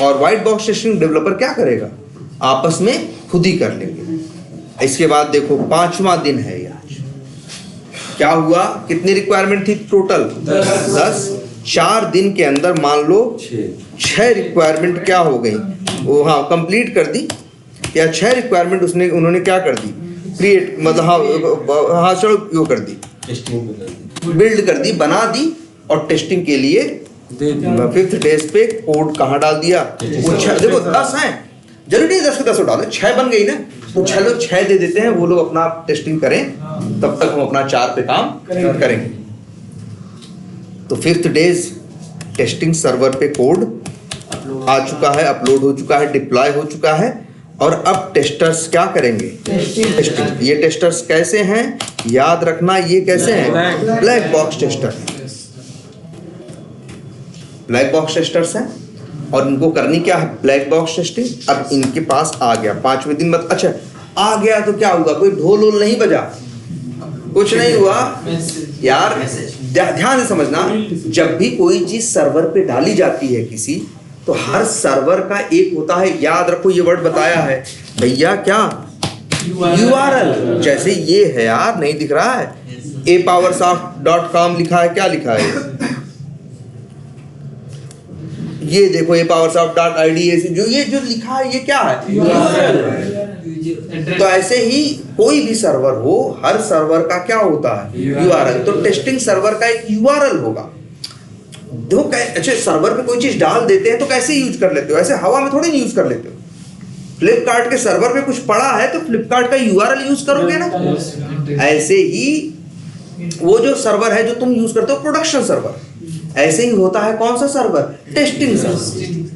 और व्हाइट बॉक्स टेस्टिंग डेवलपर क्या करेगा, आपस में खुद ही कर लेंगे। इसके बाद देखो 5वां दिन है आज। क्या हुआ, कितनी रिक्वायरमेंट थी टोटल? 10। 4 दिन के अंदर मान लो 6 रिक्वायरमेंट क्या हो गई, वो हाँ कंप्लीट कर दी, या 6 रिक्वायरमेंट उन्होंने क्या कर दी, क्रिएट, मतलब हाँ चलो वो कर दी, बिल्ड कर दी, बना दी, और टेस्टिंग के लिए 5th डेज पे कोड कहाँ डाल दिया, वो 6, देखो 10 हैं, जरूरी नहीं 10 के 10 डालो, 6 बन गई ना, तो चलो 6 दे देते हैं, वो लोग अपना टेस्टिंग करें, तब तक हम अपना 4 पे काम करेंगे। तो 5th डेज टेस्टिंग सर्वर पे कोड आ चुका है, अपलोड हो चुका है, डिप्लॉय हो चुका है, और अब टेस्टर्स क्या करेंगे, टेस्टिंग। ये टेस्टर्स कैसे हैं, याद रखना, ये कैसे हैं, black box tester, black box testers हैं, और इनको करनी क्या है, ब्लैक बॉक्स टेस्टिंग। अब इनके पास आ गया 5वें दिन, मत अच्छा आ गया तो क्या हुआ, कोई ढोल वोल नहीं बजा, कुछ नहीं हुआ यार, ध्यान से समझना, जब भी कोई चीज सर्वर पे डाली जाती है किसी, तो हर सर्वर का एक होता है, याद रखो ये वर्ड बताया है भैया, क्या URL, जैसे ये है यार, नहीं दिख रहा है, apowersoft.com लिखा है, क्या लिखा है ये देखो, apowersoft.id, जो ये जो लिखा है ये क्या है, तो ऐसे ही कोई भी सर्वर हो, हर सर्वर का क्या होता है, URL। तो टेस्टिंग सर्वर का एक URL होगा। देखो अच्छा, सर्वर पे कोई चीज डाल देते हैं तो कैसे यूज कर लेते हो, ऐसे हवा में थोड़ी नहीं यूज कर लेते हो। फ्लिपकार्ट के सर्वर पे कुछ पड़ा है तो फ्लिपकार्ट का URL यूज करोगे ना, ऐसे ही वो जो सर्वर है जो तुम यूज करते हो प्रोडक्शन सर्वर, ऐसे ही होता है कौन सा सर्वर, टेस्टिंग सर्वर।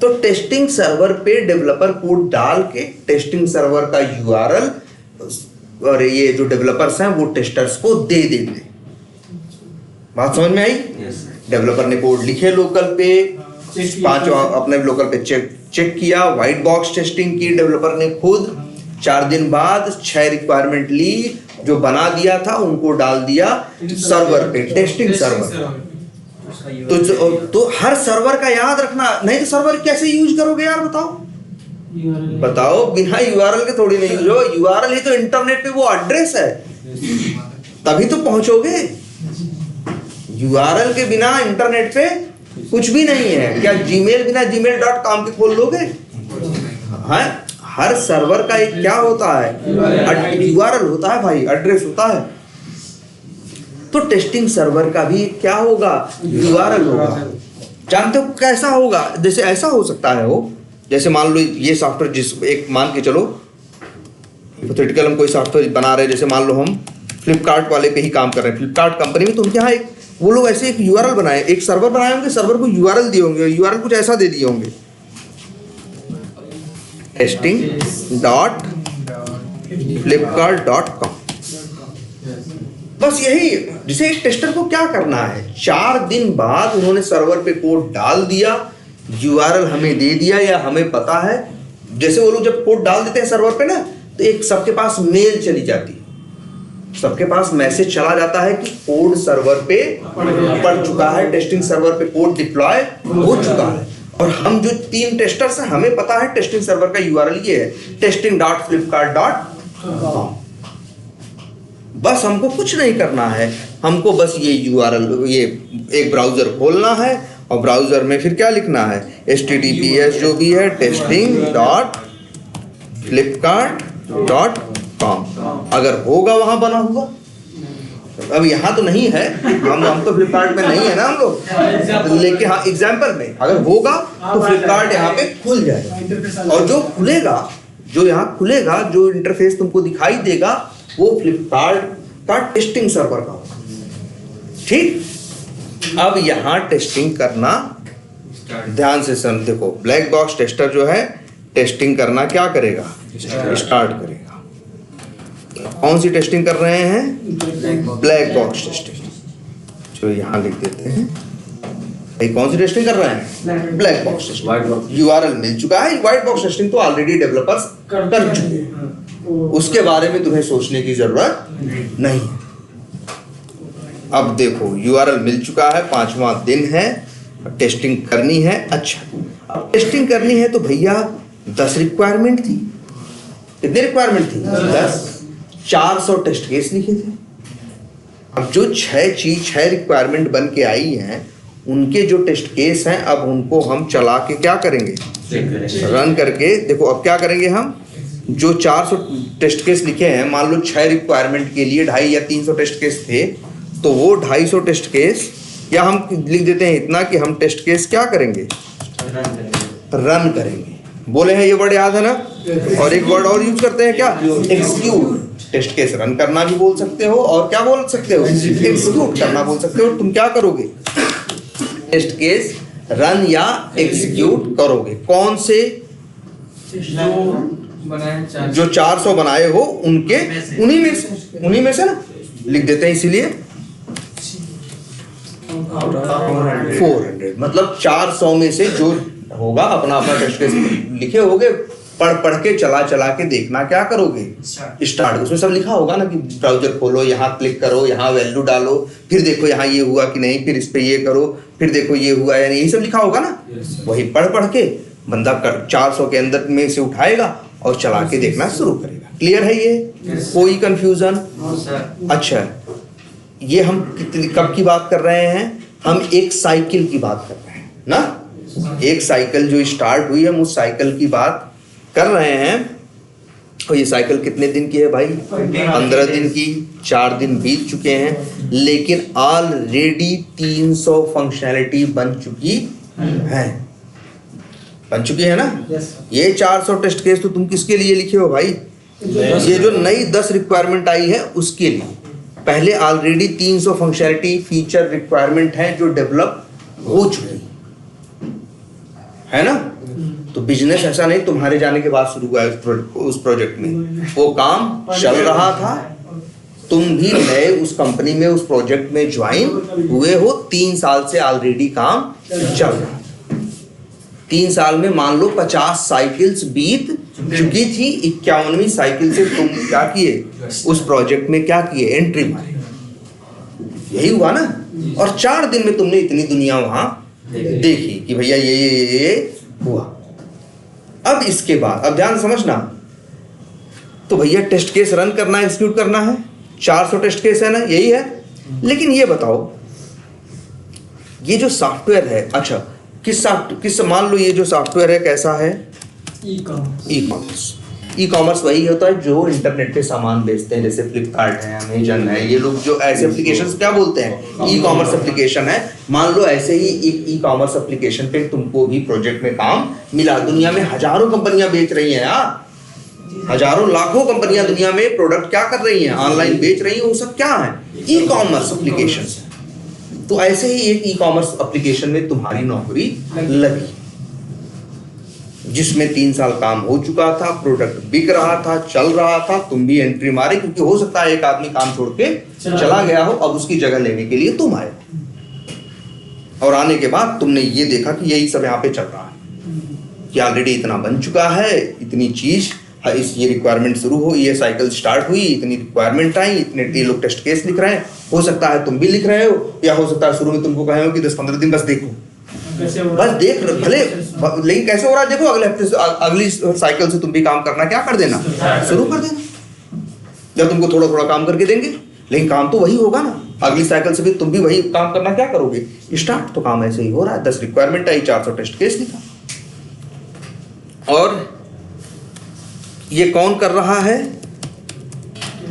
तो टेस्टिंग सर्वर पे डेवलपर कोड डाल के टेस्टिंग सर्वर का URL और ये जो डेवलपर्स हैं वो टेस्टर्स को दे देंगे। बात समझ में आई? डेवलपर ने कोड लिखे लोकल पे, 5 अपने लोकल पे चेक किया, व्हाइट बॉक्स टेस्टिंग की डेवलपर ने खुद, 4 दिन बाद 6 रिक्वायरमेंट ली, जो बना दिया था उनको डाल दिया सर्वर पे, टेस्टिंग सर्वर। तो हर सर्वर का याद रखना, नहीं तो सर्वर कैसे यूज करोगे यार, बताओ बिना URL के थोड़ी नहीं यूज हो। URL ही तो इंटरनेट पे वो एड्रेस है, तभी तो पहुंचोगे। URL के बिना इंटरनेट पे कुछ भी नहीं है। क्या जीमेल बिना gmail.com के खोल लोगे? हाँ, हर सर्वर का एक क्या होता है, URL होता है भाई, एड्रेस होता है। तो टेस्टिंग सर्वर का भी क्या होगा, URL होगा। जानते हो कैसा होगा? जैसे ऐसा हो सकता है, वो जैसे मान लो ये सॉफ्टवेयर, जिस एक मान के चलो हिपोथेटिकल हम कोई सॉफ्टवेयर बना रहे हैं, जैसे मान लो हम फ्लिपकार्ट वाले पे ही काम कर रहे हैं, फ्लिपकार्ट कंपनी में, तो उनके यहाँ एक वो लोग ऐसे एक URL बनाए, एक सर्वर बनाए होंगे, सर्वर को URL दिए होंगे, URL कुछ ऐसा दे दिए होंगे, testing.flipkart.com। बस यही, जिसे एक टेस्टर को क्या करना है, 4 दिन बाद उन्होंने सर्वर पे कोड डाल दिया, URL हमें दे दिया, या हमें पता है, जैसे वो लोग जब कोड डाल देते हैं सर्वर पे ना, तो एक सबके पास मेल चली जाती है, सबके पास मैसेज चला जाता है कि कोड सर्वर पे पड़ चुका है, टेस्टिंग सर्वर पे कोड डिप्लॉय हो चुका है। और हम जो 3 टेस्टर्स हैं, हमें पता है टेस्टिंग सर्वर का URL ये है, testing.flipkart.com। बस हमको कुछ नहीं करना है, हमको बस ये URL, ये एक ब्राउजर खोलना है, और ब्राउजर में फिर क्या लिखना है, HTTPS जो भी है, testing.flipkart.com। अगर होगा वहां बना हुआ, अब यहाँ तो नहीं है, हम तो फ्लिपकार्ट में नहीं है ना हम लोग, लेकिन हाँ एग्जाम्पल में अगर होगा तो फ्लिपकार्ट यहाँ पे खुल जाएगा, और जो खुलेगा, जो यहाँ खुलेगा, जो इंटरफेस तुमको दिखाई देगा, वो फ्लिपकार्ट का टेस्टिंग सर्वर का होगा। ठीक, अब यहाँ टेस्टिंग करना ध्यान से सुन, देखो ब्लैक बॉक्स टेस्टर जो है टेस्टिंग करना क्या करेगा, स्टार्ट करेगा। कौन सी टेस्टिंग कर रहे हैं, ब्लैक बॉक्स टेस्टिंग, जो यहाँ लिख देते हैं भाई, कौन सी टेस्टिंग कर रहे हैं, ब्लैक बॉक्स टेस्टिंग। URL मिल चुका है, व्हाइट बॉक्स टेस्टिंग तो ऑलरेडी डेवलपर्स कर चुके हैं, उसके बारे में तुम्हें सोचने की जरूरत नहीं है। अब देखो URL मिल चुका है, 5वां दिन है, टेस्टिंग करनी है। अच्छा, अब टेस्टिंग करनी है तो भैया 10 रिक्वायरमेंट थी, कितनी रिक्वायरमेंट थी, 10, 400 टेस्ट केस लिखे थे। अब जो 6 रिक्वायरमेंट बन के आई हैं, उनके जो टेस्ट केस हैं अब उनको हम चला के क्या करेंगे, रन करके। देखो अब क्या करेंगे हम, जो 400 टेस्ट केस लिखे हैं, मान लो 6 रिक्वायरमेंट के लिए 250 या 300 टेस्ट केस थे, तो वो 250 टेस्ट केस, या हम लिख देते हैं इतना कि हम टेस्ट केस क्या करेंगे, रन करेंगे। बोले हैं ये वर्ड याद है ना। और एक वर्ड और यूज करते हैं क्या, एग्जीक्यूट। टेस्ट केस रन करना भी बोल सकते हो और क्या बोल सकते हो, एग्जीक्यूट करना बोल सकते हो। तुम क्या करोगे, टेस्ट केस रन या एग्जीक्यूट करोगे। कौन से, जो 400 बनाए हो उनके, उन्हीं में से ना लिख देते हैं, इसीलिए 400, मतलब 400 में से जो होगा अपना अपना टेस्ट केस लिखे होगे, पढ़ के चला के देखना क्या करोगे, स्टार्ट। उसमें सब लिखा होगा ना कि ब्राउजर खोलो, यहाँ क्लिक करो, यहाँ वैल्यू डालो, फिर देखो यहाँ ये हुआ कि नहीं, फिर इस पे ये करो, फिर देखो ये हुआ या नहीं, यही सब लिखा होगा ना। वही पढ़ के बंदा 400 के अंदर में से उठाएगा और चला के देखना शुरू करेगा। क्लियर है ये, कोई कंफ्यूजन? अच्छा, ये हम कब की बात कर रहे हैं, हम एक साइकिल की बात कर रहे हैं ना। एक साइकिल जो स्टार्ट हुई, हम उस साइकिल की बात कर रहे हैं। और ये साइकिल कितने दिन की है भाई, 15 दिन की। 4 दिन बीत चुके हैं, लेकिन ऑलरेडी 300 फंक्शनैलिटी बन चुकी है ना। ये 400 टेस्ट केस तो तुम किसके लिए लिखे हो भाई, ये जो नई 10 रिक्वायरमेंट आई है उसके लिए। पहले ऑलरेडी 300 फंक्शनैलिटी फीचर रिक्वायरमेंट है जो डेवलप हो चुकी है ना। तो बिजनेस ऐसा नहीं तुम्हारे जाने के बाद शुरू हुआ है उस प्रोजेक्ट में, वो काम चल रहा था। तुम भी नए उस कंपनी में, उस प्रोजेक्ट में ज्वाइन हुए हो। 3 साल से ऑलरेडी काम चल रहा था। 3 साल में मान लो 50 साइकिल्स बीत चुकी थी। 51वीं साइकिल से तुम क्या किए, उस प्रोजेक्ट में क्या किए, एंट्री मारी। यही हुआ ना। और 4 दिन में तुमने इतनी दुनिया वहां देखी कि भैया ये हुआ। अब इसके बाद, अब ध्यान समझना, तो भैया टेस्ट केस रन करना है, एग्जीक्यूट करना है, 400 टेस्ट केस है ना, यही है। लेकिन ये बताओ, ये जो सॉफ्टवेयर है, अच्छा किस मान लो ये जो सॉफ्टवेयर है कैसा है, ई कॉमर्स वही होता है जो इंटरनेट पे सामान बेचते हैं, जैसे फ्लिपकार्ट है, अमेजन है, ये लोग जो ऐसे एप्लीकेशंस क्या बोलते हैं, ई कॉमर्स एप्लीकेशन है। मान लो ऐसे ही एक ई कॉमर्स एप्लीकेशन पे तुमको भी प्रोजेक्ट में काम मिला। दुनिया में हजारों कंपनियां बेच रही हैं यार, हजारों लाखों कंपनियां दुनिया में प्रोडक्ट क्या कर रही हैं, ऑनलाइन बेच रही हैं। वो सब क्या है, ई कॉमर्स एप्लीकेशन। तो ऐसे ही एक ई कॉमर्स एप्लीकेशन में तुम्हारी नौकरी लगी, जिसमें 3 साल काम हो चुका था, प्रोडक्ट बिक रहा था, चल रहा था। तुम भी एंट्री मारे, क्योंकि हो सकता है एक आदमी काम छोड़ के चला गया हो, अब उसकी जगह लेने के लिए तुम आए। और आने के बाद तुमने ये देखा कि यही सब यहाँ पे चल रहा है कि ऑलरेडी इतना बन चुका है, इतनी चीज, ये रिक्वायरमेंट शुरू हो, ये साइकिल स्टार्ट हुई, इतनी रिक्वायरमेंट आई, इतने ये लोग टेस्ट केस लिख रहे हैं। हो सकता है तुम भी लिख रहे हो, या हो सकता है शुरू में तुमको कहे हो कि 10-15 दिन बस देखो, बस देख भले, लेकिन कैसे हो रहा है देखो। अगले हफ्ते से, अगली साइकिल से तुम भी काम करना क्या कर देना, शुरू कर देना। जब तुमको थोड़ा थोड़ा काम करके देंगे, लेकिन काम तो वही होगा ना। अगली साइकिल से भी तुम भी वही काम करना क्या करोगे, स्टार्ट। तो काम ऐसे ही हो रहा है। 10 रिक्वायरमेंट आई, 400 टेस्ट केस लिखा। और ये कौन कर रहा है,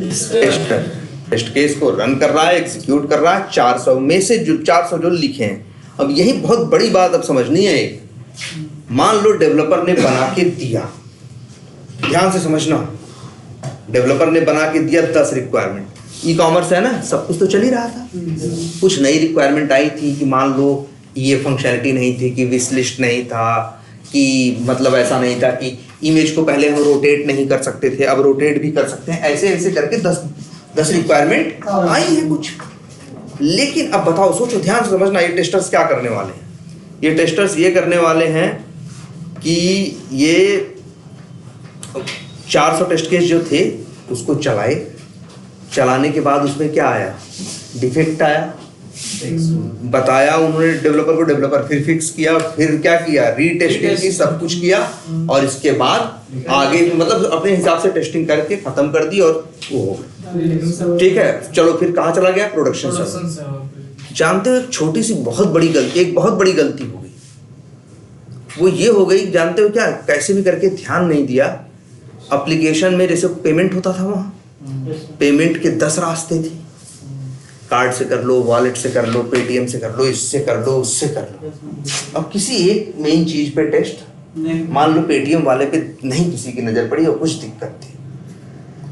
टेस्टर। टेस्ट केस को रन कर रहा है, एग्जीक्यूट कर रहा है। 400 में से जो 400 जो लिखे हैं, अब यही बहुत बड़ी बात अब समझनी है। मान लो डेवलपर ने बना के दिया, ध्यान से समझना, डेवलपर ने बना के दिया 10 रिक्वायरमेंट। ई कॉमर्स है ना, सब कुछ तो चल ही रहा था। कुछ नई रिक्वायरमेंट आई थी कि मान लो ये फंक्शनैलिटी नहीं थी, कि विश लिस्ट नहीं था, कि मतलब ऐसा नहीं था कि इमेज को पहले हम रोटेट नहीं कर सकते थे, अब रोटेट भी कर सकते हैं। ऐसे ऐसे करके 10 रिक्वायरमेंट आई है कुछ। लेकिन अब बताओ, सोचो, ध्यान से समझना, ये टेस्टर्स क्या करने वाले हैं। ये टेस्टर्स ये करने वाले हैं कि ये 400 टेस्ट केस जो थे उसको चलाए। चलाने के बाद उसमें क्या आया, डिफेक्ट आया, बताया उन्होंने डेवलपर को, डेवलपर फिर फिक्स किया, फिर क्या किया, रीटेस्टिंग की, सब कुछ किया। और इसके बाद आगे मतलब अपने हिसाब से टेस्टिंग करके खत्म कर दी और वो हो गया। ठीक है, चलो फिर कहाँ चला गया, प्रोडक्शन सर्वर। जानते हो एक छोटी सी बहुत बड़ी गलती, एक बहुत बड़ी गलती हो गई। वो ये हो गई, जानते हो क्या, कैसे भी करके ध्यान नहीं दिया। एप्लीकेशन में जैसे पेमेंट होता था, वहाँ पेमेंट के 10 रास्ते थे। कार्ड से कर लो, वॉलेट से कर लो, पेटीएम से कर लो, इससे कर लो, उससे कर लो। अब किसी एक मेन चीज पे टेस्ट, मान लो पेटीएम वाले पे नहीं किसी की नजर पड़ी और कुछ दिक्कत थी,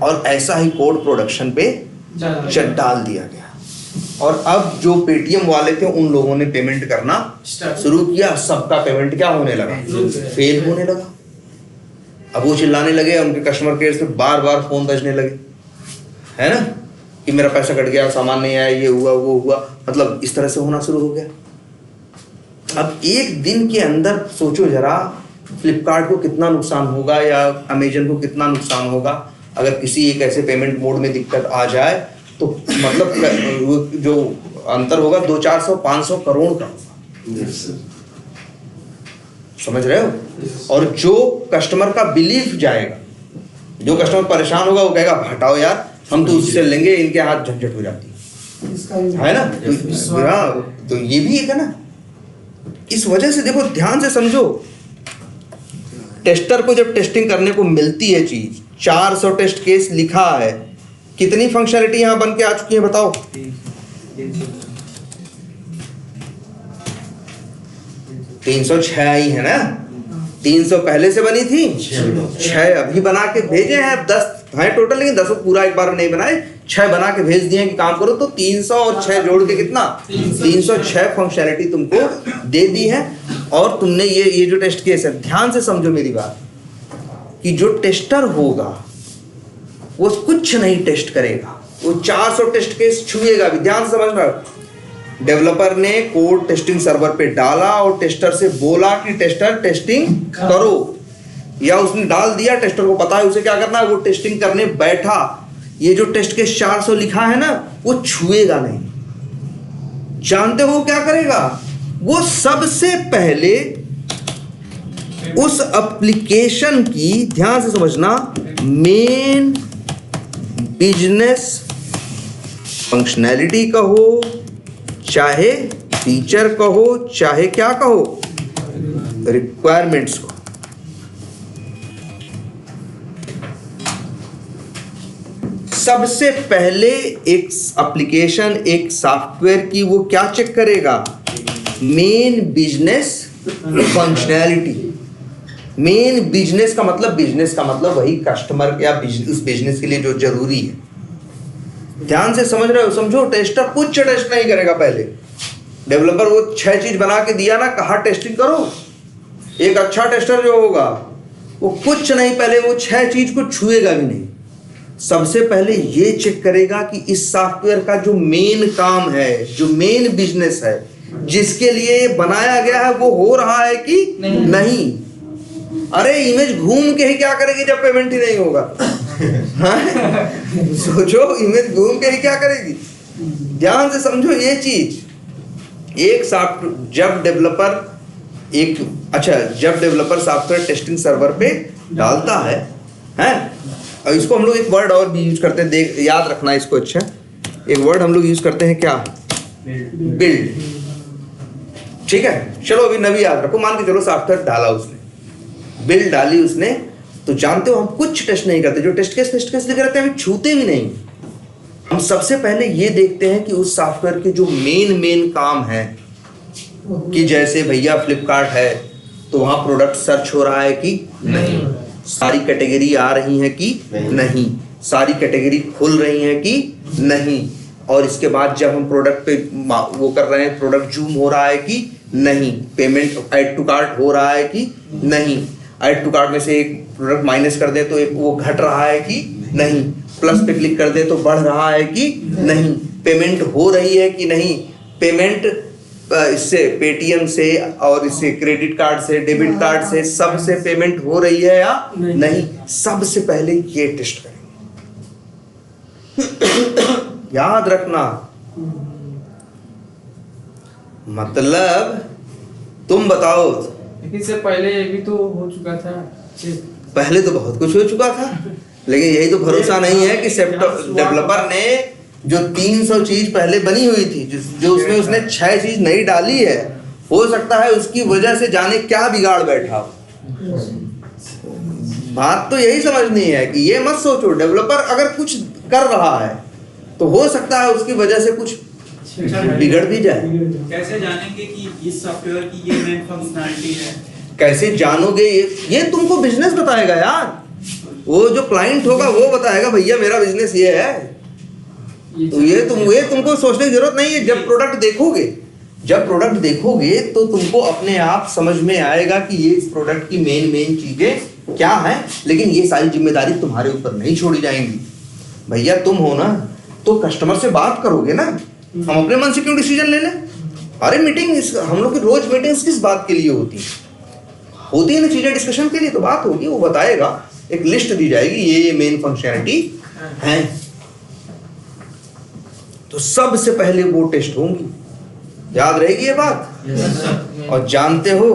और ऐसा ही कोड प्रोडक्शन पे डाल दिया गया। और अब जो पेटीएम वाले थे उन लोगों ने पेमेंट करना शुरू किया, सबका पेमेंट क्या होने लगा, फेल होने लगा। अब वो चिल्लाने लगे, उनके कस्टमर केयर से बार बार फोन बजने लगे, है ना, कि मेरा पैसा कट गया, सामान नहीं आया, ये हुआ वो हुआ, मतलब इस तरह से होना शुरू हो गया। अब एक दिन के अंदर सोचो जरा, फ्लिपकार्ट को कितना नुकसान होगा या अमेजन को कितना नुकसान होगा अगर किसी एक ऐसे पेमेंट मोड में दिक्कत आ जाए, तो मतलब जो अंतर होगा 200-400-500 करोड़ का होगा। समझ रहे हो? और जो कस्टमर का बिलीफ जाएगा, जो कस्टमर परेशान होगा, वो कहेगा हटाओ यार, हम तो उससे लेंगे, इनके हाथ झंझट हो जाती है ना। तो ये भी एक है ना। इस वजह से देखो, ध्यान से समझो, टेस्टर को जब टेस्टिंग करने को मिलती है चीज, 400 टेस्ट केस लिखा है, कितनी फंक्शनलिटी यहां बन के आ चुकी है बताओ? 306 आई है ना। 300 पहले से बनी थी, 6 अभी बना के भेजे हैं। 10 हैं टोटल, लेकिन 10 पूरा एक बार नहीं बनाए, 6 बना के भेज दिए कि काम करो। तो 300 और 6 जोड़ के कितना, 306 फंक्शनलिटी तुमको दे दी है। और तुमने ये जो टेस्ट केस है, ध्यान से समझो मेरी बात, कि जो टेस्टर होगा वो कुछ नहीं टेस्ट करेगा, वो 400 टेस्ट केस छुएगा भी। ध्यान से समझना, डेवलपर ने कोड टेस्टिंग सर्वर पे डाला और टेस्टर से बोला कि टेस्टर टेस्टिंग करो, या उसने डाल दिया, टेस्टर को पता है उसे क्या करना है, वो टेस्टिंग करने बैठा। ये जो टेस्ट केस 400 लिखा है ना, वो छुएगा नहीं। जानते हो क्या करेगा? वो सबसे पहले उस एप्लीकेशन की, ध्यान से समझना, मेन बिजनेस फंक्शनैलिटी कहो, चाहे फीचर कहो, चाहे क्या कहो, रिक्वायरमेंट्स को, सबसे पहले एक एप्लीकेशन, एक सॉफ्टवेयर की वो क्या चेक करेगा? Main business functionality. Main business का मतलब वही कस्टमर या उस बिजनेस के लिए जो जरूरी है। ध्यान से समझ रहे हो? समझो, टेस्टर कुछ टेस्ट नहीं करेगा। पहले डेवलपर वो 6 चीज बना के दिया ना, कहा टेस्टिंग करो। एक अच्छा टेस्टर जो होगा वो कुछ नहीं, पहले वो 6 चीज को छुएगा भी नहीं। सबसे पहले ये चेक करेगा कि इस सॉफ्टवेयर का जो मेन काम है, जो मेन बिजनेस है, जिसके लिए बनाया गया है, वो हो रहा है कि नहीं। अरे इमेज घूम के ही क्या करेगी जब पेमेंट ही नहीं होगा? सोचो, इमेज घूम के ही क्या करेगी? ध्यान से समझो ये चीज। एक सॉफ्टवेयर जब डेवलपर सॉफ्टवेयर टेस्टिंग सर्वर पे डालता है, और इसको हम लोग एक वर्ड और भी यूज करते हैं, देख याद रखना इसको। अच्छा, एक वर्ड हम लोग यूज करते हैं, क्या? बिल्ड। ठीक है, चलो अभी नवी याद रखो। मान के चलो सॉफ्टवेयर डाला उसने, बिल्ड डाली उसने, तो जानते हो हम कुछ टेस्ट नहीं करते। जो टेस्ट केस लिखे रहते हैं हम छूते भी नहीं। हम सबसे पहले ये देखते हैं कि उस सॉफ्टवेयर के जो मेन काम है, कि जैसे भैया फ्लिपकार्ट है तो वहां प्रोडक्ट सर्च हो रहा है कि नहीं, सारी कैटेगरी आ रही है कि नहीं, सारी कैटेगरी खुल रही है कि नहीं, और इसके बाद जब हम प्रोडक्ट पे वो कर रहे हैं, प्रोडक्ट जूम हो रहा है कि नहीं, पेमेंट ऐड टू कार्ट हो रहा है कि नहीं, ऐड टू कार्ट में से एक प्रोडक्ट माइनस कर दे तो एक वो घट रहा है कि नहीं, प्लस पे क्लिक कर दे तो बढ़ रहा है कि नहीं, पेमेंट हो रही है कि नहीं, पेमेंट इससे पेटीएम से और इससे क्रेडिट कार्ड से, डेबिट कार्ड से, सबसे पेमेंट हो रही है या नहीं। सबसे पहले ये टेस्ट करेंगे। याद रखना, मतलब तुम बताओ, लेकिन इससे पहले ये भी तो हो चुका था। पहले तो बहुत कुछ हो चुका था, लेकिन यही तो भरोसा नहीं है कि डेवलपर ने जो 300 चीज पहले बनी हुई थी, जो उसमें उसने 6 चीज नई डाली है, हो सकता है उसकी वजह से जाने क्या बिगाड़ बैठा हो। बात तो यही समझनी है कि ये मत सोचो डेवलपर अगर कुछ कर रहा है तो हो सकता है उसकी वजह से कुछ बिगड़ भी जाए। कैसे जानेंगे कि इस सॉफ्टवेयर की ये मेन फंक्शनैलिटी है? कैसे जानोगे? ये तुमको बिजनेस बताएगा यार। वो जो क्लाइंट होगा वो बताएगा भैया मेरा बिजनेस ये है। तो ये तुमको सोचने की जरूरत नहीं है। जब प्रोडक्ट देखोगे तो तुमको अपने आप समझ में आएगा कि ये इस प्रोडक्ट की मेन चीजें क्या हैं। लेकिन ये सारी जिम्मेदारी तुम्हारे ऊपर नहीं छोड़ी जाएंगी। भैया तुम हो ना तो कस्टमर से बात करोगे ना। हम अपने मन से क्यों डिसीजन ले लें? अरे हम लोग की रोज मीटिंग्स किस बात के लिए होती है ना, चीजें डिस्कशन के लिए तो बात होगी। वो बताएगा, एक लिस्ट दी जाएगी, ये मेन फंक्शनैलिटी है, तो सबसे पहले वो टेस्ट होंगी। याद रहेगी ये बात। और जानते हो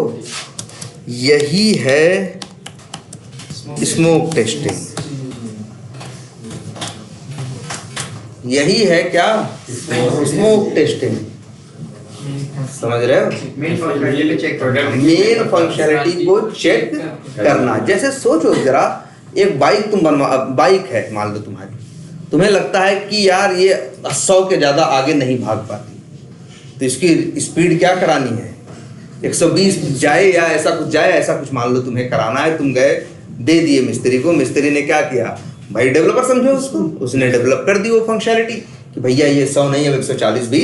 यही है स्मोक टेस्टिंग। यही है क्या? Smoke testing. समझ रहे हो? मेन मेन फंक्शनैलिटी को चेक करना। जैसे सोचो जरा, एक बाइक है मान लो तुम्हारी, तुम्हें लगता है कि यार ये 100 के ज्यादा आगे नहीं भाग पाती, तो इसकी स्पीड क्या करानी है? 120 जाए या ऐसा कुछ मान लो तुम्हें कराना है। तुम गए, दे दिए मिस्त्री को, मिस्त्री ने क्या किया भाई, डेवलपर समझो उसको, उसने डेवलप कर दी वो फंक्शनैलिटी कि भैया ये 100 नहीं अब 140 भी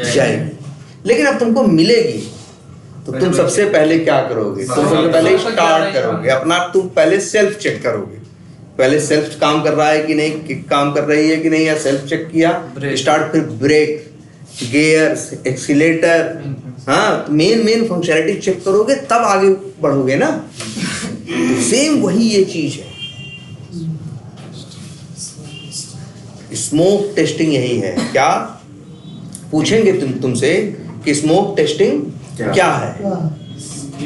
जाएगी। लेकिन अब तुमको मिलेगी तो तुम सबसे पहले क्या करोगे? तुम सबसे पहले स्टार्ट करोगे अपना, तुम पहले सेल्फ चेक करोगे। पहले सेल्फ काम कर रहा है कि नहीं, किक काम कर रही है कि नहीं, या सेल्फ चेक किया, स्टार्ट, फिर ब्रेक, गियर्स, एक्सीलेटर, हाँ मेन फंक्शनैलिटी चेक करोगे तब आगे बढ़ोगे ना। सेम वही ये चीज है। स्मोक टेस्टिंग यही है। क्या पूछेंगे तुमसे कि स्मोक टेस्टिंग क्या है?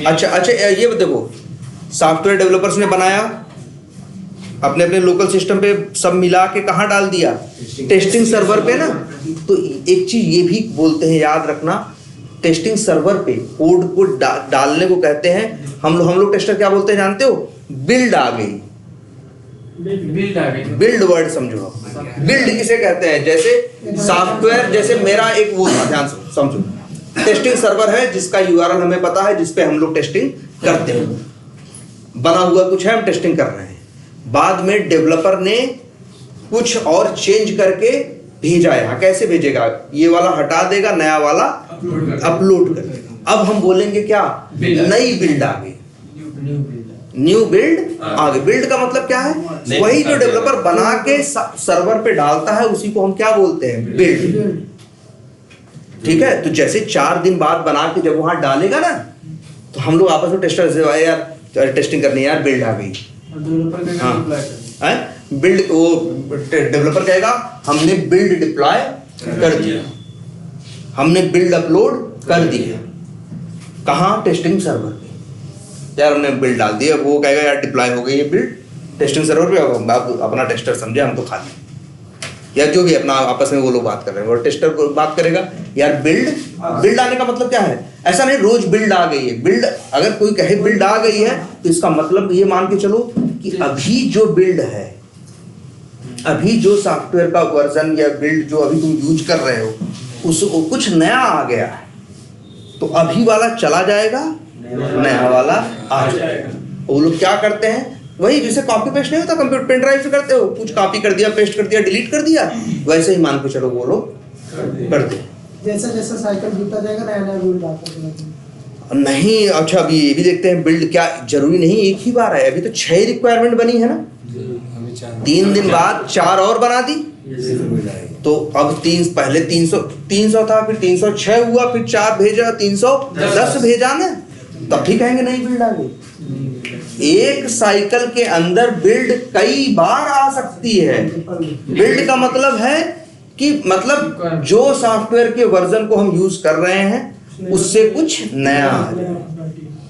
अच्छा ये देखो, सॉफ्टवेयर डेवलपर्स ने बनाया, अपने अपने लोकल सिस्टम पे सब मिला के कहाँ डाल दिया? टेस्टिंग सर्वर पे ना। तो एक चीज ये भी बोलते हैं, याद रखना, टेस्टिंग सर्वर पे कोड को डालने को कहते हैं हम लोग टेस्टर क्या बोलते हैं जानते हो? बिल्ड आ गई। बिल्ड वर्ड समझो। बिल्ड किसे कहते हैं? जैसे सॉफ्टवेयर, जैसे मेरा एक वो था, ध्यान से समझो, टेस्टिंग सर्वर है जिसका यूआरएल हमें पता है, जिसपे हम लोग टेस्टिंग करते हैं। बना हुआ कुछ है, हम टेस्टिंग कर रहे हैं। बाद में डेवलपर ने कुछ और चेंज करके भेजा है। कैसे भेजेगा? ये वाला हटा देगा, नया वाला अपलोड कर देगा। अब हम बोलेंगे क्या? नई बिल्ड आ गई, न्यू बिल्ड आ गई। बिल्ड का मतलब क्या है? वही जो डेवलपर बना के सर्वर पे डालता है उसी को हम क्या बोलते हैं? बिल्ड। ठीक है। तो जैसे 4 दिन बाद बना के जब वहां डालेगा ना, तो हम लोग आपस में टेस्टर से यार टेस्टिंग करनी है यार, बिल्ड आ गई। बिल्ड वो डेवलपर कहेगा हमने बिल्ड डिप्लॉय कर दिया, हमने बिल्ड अपलोड कर दिया। कहाँ? टेस्टिंग सर्वर पे। यार हमने बिल्ड डाल दिया, वो कहेगा यार डिप्लॉय हो गई है बिल्ड टेस्टिंग सर्वर पे, आप अपना टेस्टर समझे, हम तो खाली, या जो भी अपना आपस में वो लोग बात कर रहे हैं, वो टेस्टर बात करेगा यार बिल्ड आने का मतलब क्या है? ऐसा नहीं रोज बिल्ड आ गई है। बिल्ड अगर कोई कहे बिल्ड आ गई है तो इसका मतलब ये मान के चलो कि अभी जो बिल्ड है, अभी जो सॉफ्टवेयर का वर्जन या बिल्ड जो अभी तुम यूज कर रहे हो, उसको कुछ नया आ गया है, तो अभी वाला चला जाएगा, नया वाला आ जाएगा। वो लोग क्या करते हैं? वही जैसे कॉपी पेस्ट नहीं होता कंप्यूटर पेन ड्राइव से करते हो, कुछ कॉपी कर दिया, पेस्ट कर दिया, डिलीट कर दिया, वैसे ही मान के चलो वो लोग करते हैं। जैसा जैसा साइकिल बीतता जाएगा नया नया बिल्ड आता जाएगा। नहीं, अच्छा अभी ये भी देखते हैं, बिल्ड क्या जरूरी नहीं एक ही बार है। अभी तो 6 रिक्वायरमेंट बनी है ना, 3 दिन बाद 4 और बना दी। तो अब पहले 300 था, फिर 306 हुआ, फिर 4 भेजा, 310 भेजा ना, तब ठीक कहेंगे नहीं बिल्ड आ गई। एक साइकिल के अंदर बिल्ड कई बार आ सकती है। बिल्ड का मतलब है कि मतलब जो सॉफ्टवेयर के वर्जन को हम यूज कर रहे हैं उससे कुछ नया है।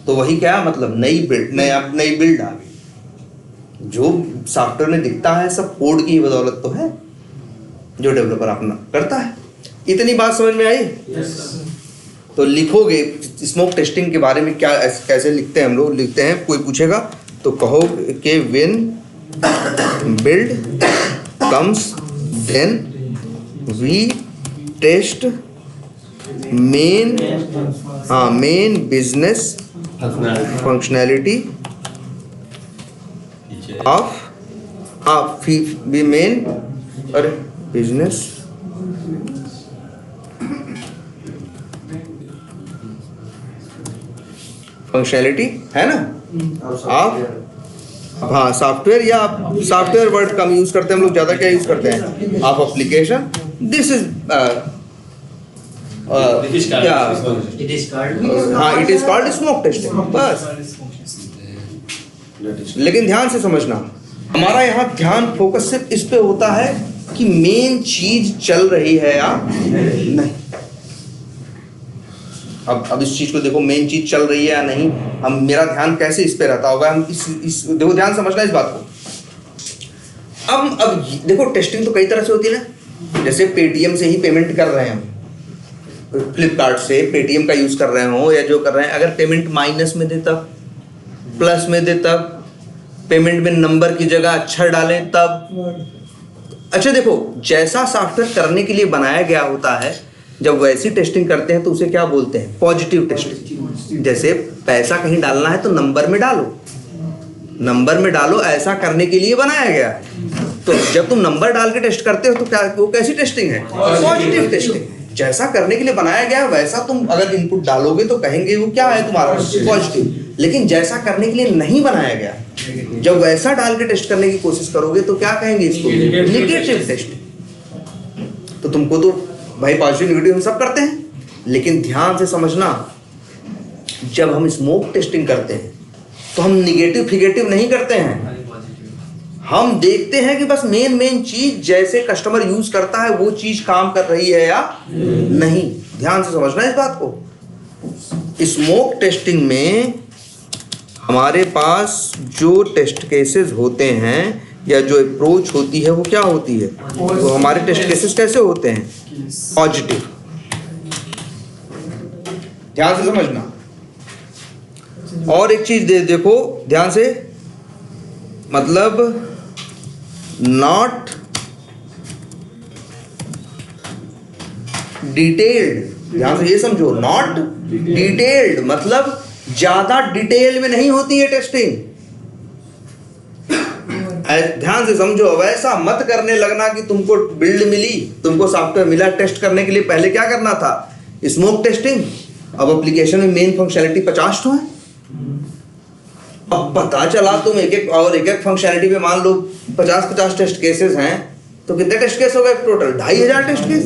तो वही क्या मतलब? नई बिल्ड आ गई। जो सॉफ्टवेयर में दिखता है सब कोड की बदौलत तो है। जो डेवलपर अपना करता है। इतनी बात समझ में आई? तो लिखोगे स्मोक टेस्टिंग के बारे में क्या कैसे लिखते हैं हम लोग, लिखते हैं, कोई पूछेगा तो कहो कि when build comes then we test main business functionality of main अरे बिजनेस फंक्शनैलिटी है ना आप, हाँ सॉफ्टवेयर, या आप सॉफ्टवेयर वर्ड कम यूज करते हैं हम लोग, ज्यादा क्या यूज करते हैं आप एप्लीकेशन। दिस इज हाँ it is called smoke testing बस। लेकिन ध्यान से समझना, हमारा यहाँ ध्यान फोकस सिर्फ इस पे होता है कि मेन चीज चल रही है या नहीं। अब इस चीज को देखो, मेन चीज चल रही है या नहीं, हम मेरा ध्यान कैसे इस पे रहता होगा, हम इस देखो ध्यान समझना इस बात को। अब देखो टेस्टिंग तो कई तरह से होती है ना, जैसे पेटीएम से ही पेमेंट कर रहे हैं हम, फ्लिपकार्ट से पेटीएम का यूज कर रहे हो या जो कर रहे हैं, अगर पेमेंट माइनस में दे तब, प्लस में दे तब, पेमेंट में नंबर की जगह अक्षर डालें तब। अच्छा देखो, जैसा सॉफ्टवेयर करने के लिए बनाया गया होता है, जब वैसी टेस्टिंग करते हैं तो उसे क्या बोलते हैं, पॉजिटिव टेस्टिंग। जैसे पैसा कहीं डालना है तो नंबर में डालो, नंबर में डालो, ऐसा करने के लिए बनाया गया है। तो जब तुम नंबर डाल के टेस्ट करते हो तो क्या, वो कैसी टेस्टिंग है, पॉजिटिव टेस्टिंग। जैसा करने के लिए बनाया गया वैसा तुम अगर इनपुट डालोगे तो कहेंगे वो क्या है तुम्हारा, पॉजिटिव। लेकिन जैसा करने के लिए नहीं बनाया गया, जब वैसा डाल के टेस्ट करने की कोशिश करोगे तो क्या कहेंगे इसको, निगेटिव टेस्टिंग। तो तुमको तो भाई पॉजिटिव निगेटिव हम सब करते हैं, लेकिन ध्यान से समझना, जब हम स्मोक टेस्टिंग करते हैं तो हम निगेटिव फिगेटिव नहीं करते हैं। हम देखते हैं कि बस मेन चीज जैसे कस्टमर यूज करता है वो चीज काम कर रही है या नहीं। ध्यान से समझना इस बात को। स्मोक टेस्टिंग में हमारे पास जो टेस्ट केसेस होते हैं या जो अप्रोच होती है वो क्या होती है, तो हमारे टेस्ट केसेस कैसे होते हैं, पॉजिटिव। ध्यान से समझना। और एक चीज देखो ध्यान से, मतलब नॉट डिटेल्ड। ध्यान से ये समझो, नॉट डिटेल्ड मतलब ज्यादा डिटेल में नहीं होती है टेस्टिंग। ध्यान से समझो, वैसा मत करने लगना कि तुमको बिल्ड मिली, तुमको सॉफ्टवेयर मिला, टेस्ट करने के लिए पहले क्या करना था, स्मोक टेस्टिंग। अब एप्लीकेशन में मेन फंक्शनैलिटी 50 तो है, अब पता चला तुम एक एक फंक्शनैलिटी पे मान लो 50 टेस्ट केसेस हैं, तो कितने टेस्ट केस हो गए टोटल, 2500 टेस्ट केस।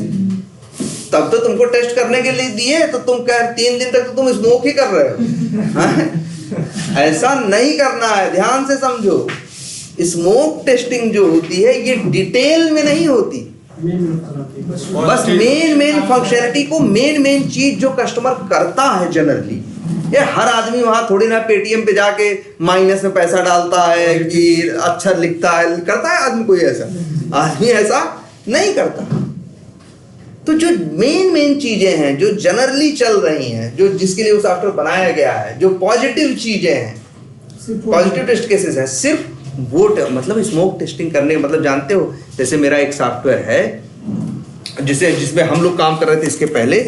तब तो तुमको टेस्ट करने के लिए दिए तो तुम कह 3 दिन तक तो तुम स्मोक ही कर रहे हो। ऐसा नहीं करना है, ध्यान से समझो। स्मोक टेस्टिंग जो होती है ये डिटेल में नहीं होती, बस मेन फंक्शनैलिटी को, मेन चीज जो कस्टमर करता है जनरली। ये हर आदमी वहां थोड़ी ना पेटीएम पे जाके माइनस में पैसा डालता है कि अक्षर लिखता है, करता है आदमी कोई ऐसा, आदमी ऐसा नहीं करता। तो जो मेन चीजें हैं जो जनरली चल रही हैं, जो जिसके लिए वो सॉफ्टवेयर बनाया गया है, जो पॉजिटिव चीजें हैं, पॉजिटिव टेस्ट केसेस हैं, सिर्फ वो मतलब स्मोक टेस्टिंग करने मतलब जानते हो, जैसे मेरा एक सॉफ्टवेयर है जिसमें हम लोग काम कर रहे थे इसके पहले,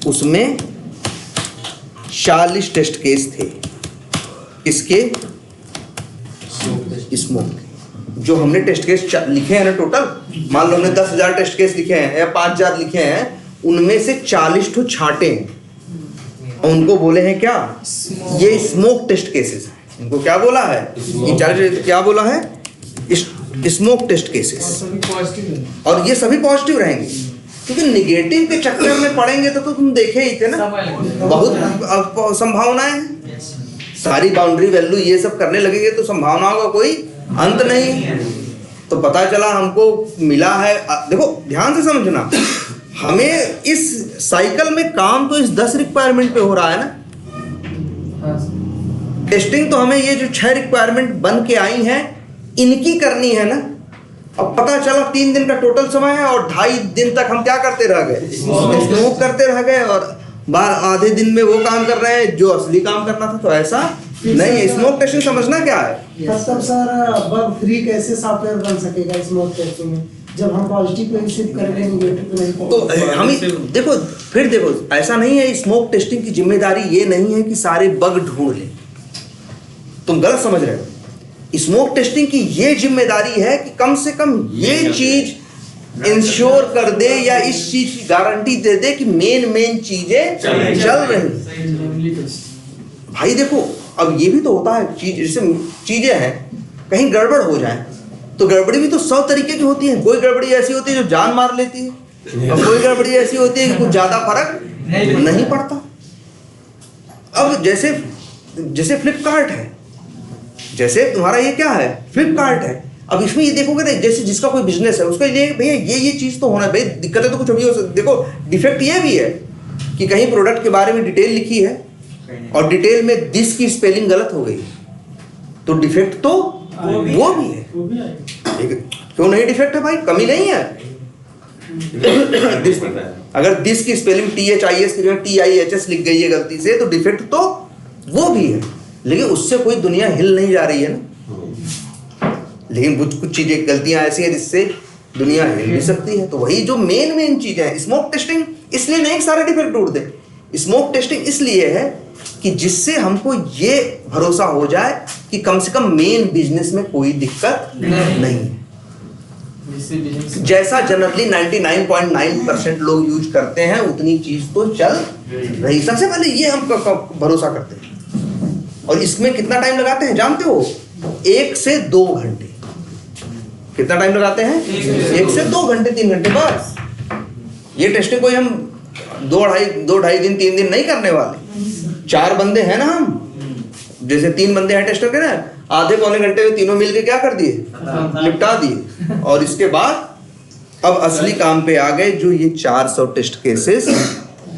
उसमें 40 टेस्ट केस थे। इसके स्मोक जो हमने टेस्ट केस लिखे हैं ना, टोटल मान लो हमने 10,000 टेस्ट केस लिखे हैं या 5,000 लिखे हैं, उनमें से 40 ठो छांटे हैं और उनको बोले हैं क्या, ये स्मोक टेस्ट केसेस हैं। इनको क्या बोला है, इन 40 क्या बोला है, स्मोक टेस्ट केसेस। और ये सभी पॉजिटिव रहेंगे, क्योंकि निगेटिव के चक्कर में पड़ेंगे तो तुम देखे ही थे ना, बहुत संभावनाएं हैं, सारी बाउंड्री वैल्यू ये सब करने लगेंगे तो संभावनाओं का कोई अंत नहीं। तो पता चला हमको मिला है, देखो ध्यान से समझना, हमें इस साइकिल में काम तो इस 10 रिक्वायरमेंट पे हो रहा है ना। टेस्टिंग तो हमें ये जो 6 रिक्वायरमेंट बन के आई हैं इनकी करनी है ना, अब पता चला 3 दिन का टोटल समय है और 2.5 दिन तक हम क्या करते रह गए, स्मोक करते रह गए, और आधे दिन में वो काम कर रहे हैं जो असली काम करना था। तो ऐसा नहीं है। स्मोक टेस्टिंग समझना क्या है? तब सर बग फ्री कैसे सॉफ्टवेयर बन सकेगा स्मोक टेस्टिंग में, जब हम पॉजिटिव पे सिर्फ करेंगे नेगेटिव पे नहीं? तो हम देखो, फिर देखो, ऐसा नहीं है। स्मोक टेस्टिंग की जिम्मेदारी ये नहीं है कि सारे बग ढूंढ लें, तुम गलत समझ रहे हो। स्मोक टेस्टिंग की ये जिम्मेदारी है कि कम से कम ये चीज इंश्योर कर दे या इस चीज की गारंटी दे दे कि मेन चीजें चल रही। भाई देखो, अब ये भी तो होता है, जैसे चीजें हैं, कहीं गड़बड़ हो जाए तो गड़बड़ी भी तो 100 तरीके की होती है। कोई गड़बड़ी ऐसी होती है जो जान मार लेती है, और कोई गड़बड़ी ऐसी होती है कि कुछ ज्यादा फर्क नहीं पड़ता। अब जैसे फ्लिपकार्ट है, जैसे तुम्हारा ये क्या है, फ्लिपकार्ट है। अब इसमें ये देखोगे ना, जैसे जिसका कोई बिजनेस है उसका ये भैया ये चीज तो होना है। भाई दिक्कतें तो कुछ अभी हो सकती। देखो, डिफेक्ट ये भी है कि कहीं प्रोडक्ट के बारे में डिटेल लिखी है और डिटेल में दिस की स्पेलिंग गलत हो गई, तो डिफेक्ट तो वो भी है। क्यों नहीं डिफेक्ट है भाई, कमी नहीं है। अगर दिस की स्पेलिंग THIS की जगह TIHS लिख गई है गलती से, तो डिफेक्ट तो वो भी है। लेकिन उससे कोई दुनिया हिल नहीं जा रही है ना। लेकिन कुछ चीजें, गलतियां ऐसी हैं जिससे दुनिया हिल भी सकती है। तो वही जो मेन चीजें हैं, स्मोक टेस्टिंग इसलिए नहीं सारे डिफेक्ट ढूंढ दे। स्मोक टेस्टिंग इसलिए है कि जिससे हमको ये भरोसा हो जाए कि कम से कम मेन बिजनेस में कोई दिक्कत नहीं है। जैसा जनरली 99.9% लोग यूज करते हैं उतनी चीज तो चल रही। सबसे पहले ये हम भरोसा करते हैं। और इसमें कितना टाइम लगाते हैं जानते हो? 1 से 2 घंटे। कितना टाइम लगाते हैं? 1 से 2 घंटे, 3 घंटे बस। ये टेस्टिंग कोई हम 2-2.5 दिन 3 दिन नहीं करने वाले। 4 बंदे हैं ना हम, जैसे 3 बंदे हैं टेस्टर के ना, आधे पौने घंटे में तीनों मिलके क्या कर दिए, निपटा दिए। और इसके बाद अब असली काम पे आ गए, जो ये 400 टेस्ट केसेस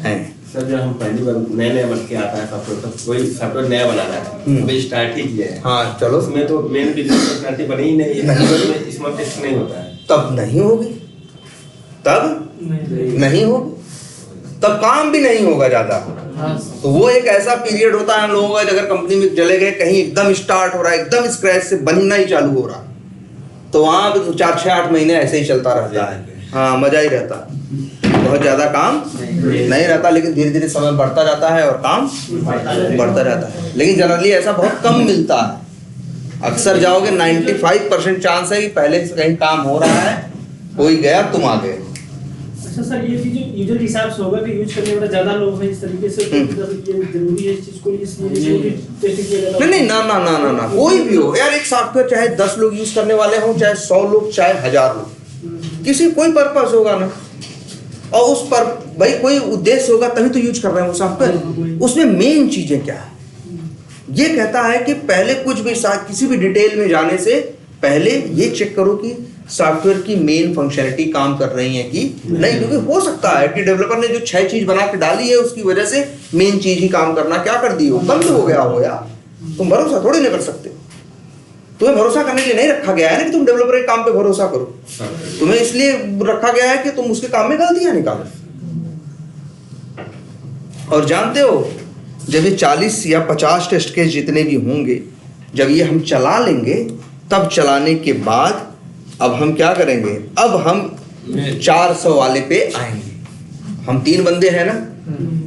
हैं। सर, जो हम पहली बार नया बन के आता है सॉफ्टवेयर, तो कोई सॉफ्टवेयर नया बनाना है, अभी स्टार्ट ही किया है। हाँ चलो, उसमें तो मेन बिजनेस पर्सनालिटी बनी ही नहीं है, स्मोक टेस्ट नहीं होता है। तब नहीं होगी, तब नहीं होगी, तब काम भी नहीं होगा ज्यादा। तो वो एक ऐसा पीरियड होता है लोगों का, अगर कंपनी में चले गए, कहीं एकदम स्टार्ट हो रहा है, एकदम स्क्रैच से बनना ही चालू हो रहा, तो वहां पे 4-6-8 महीने ऐसे ही चलता रहता है। हाँ, मजा ही रहता है, बहुत ज्यादा काम नहीं रहता। लेकिन धीरे धीरे समय बढ़ता जाता है और काम बढ़ता रहता है। लेकिन जनरली ऐसा बहुत कम मिलता है। अक्सर जाओगे 95% चांस है कि पहले से कहीं काम हो रहा है, कोई गया, तुम आ गए। अच्छा सर, ये चीज यूजर के हिसाब से होगा कि यूज करने वाले ज्यादा लोग हैं इस तरीके से, ये जरूरी है इस चीज को, इसलिए टेस्टिंग किया जाता है। नहीं, ना, कोई भी हो यार, एक सॉफ्टवेयर चाहे 10 लोग यूज करने वाले हों, चाहे 100 लोग, चाहे 1000 लोग, किसी कोई पर्पस होगा ना, और उस पर भाई कोई उद्देश्य होगा तभी तो यूज कर रहे हैं वो सॉफ्टवेयर। उसमें मेन चीजें क्या है, ये कहता है कि पहले कुछ भी किसी भी डिटेल में जाने से पहले ये चेक करो कि सॉफ्टवेयर की मेन फंक्शनलिटी काम कर रही है कि नहीं। क्योंकि हो सकता है कि डेवलपर ने जो 6 चीज बना के डाली है उसकी वजह से मेन चीज ही काम करना क्या कर दी हो, बंद हो गया हो। यार तुम भरोसा थोड़ी नहीं कर सकते। तुम्हें भरोसा करने के लिए नहीं रखा गया है ना कि तुम डेवलपर के काम पे भरोसा करो। तुम्हें इसलिए रखा गया है कि तुम उसके काम में गलतियां निकालो। और जानते हो, जब ये 40 या 50 टेस्ट केस जितने भी होंगे, जब ये हम चला लेंगे, तब चलाने के बाद अब हम क्या करेंगे, अब हम 400 वाले पे आएंगे। हम 3 बंदे हैं ना,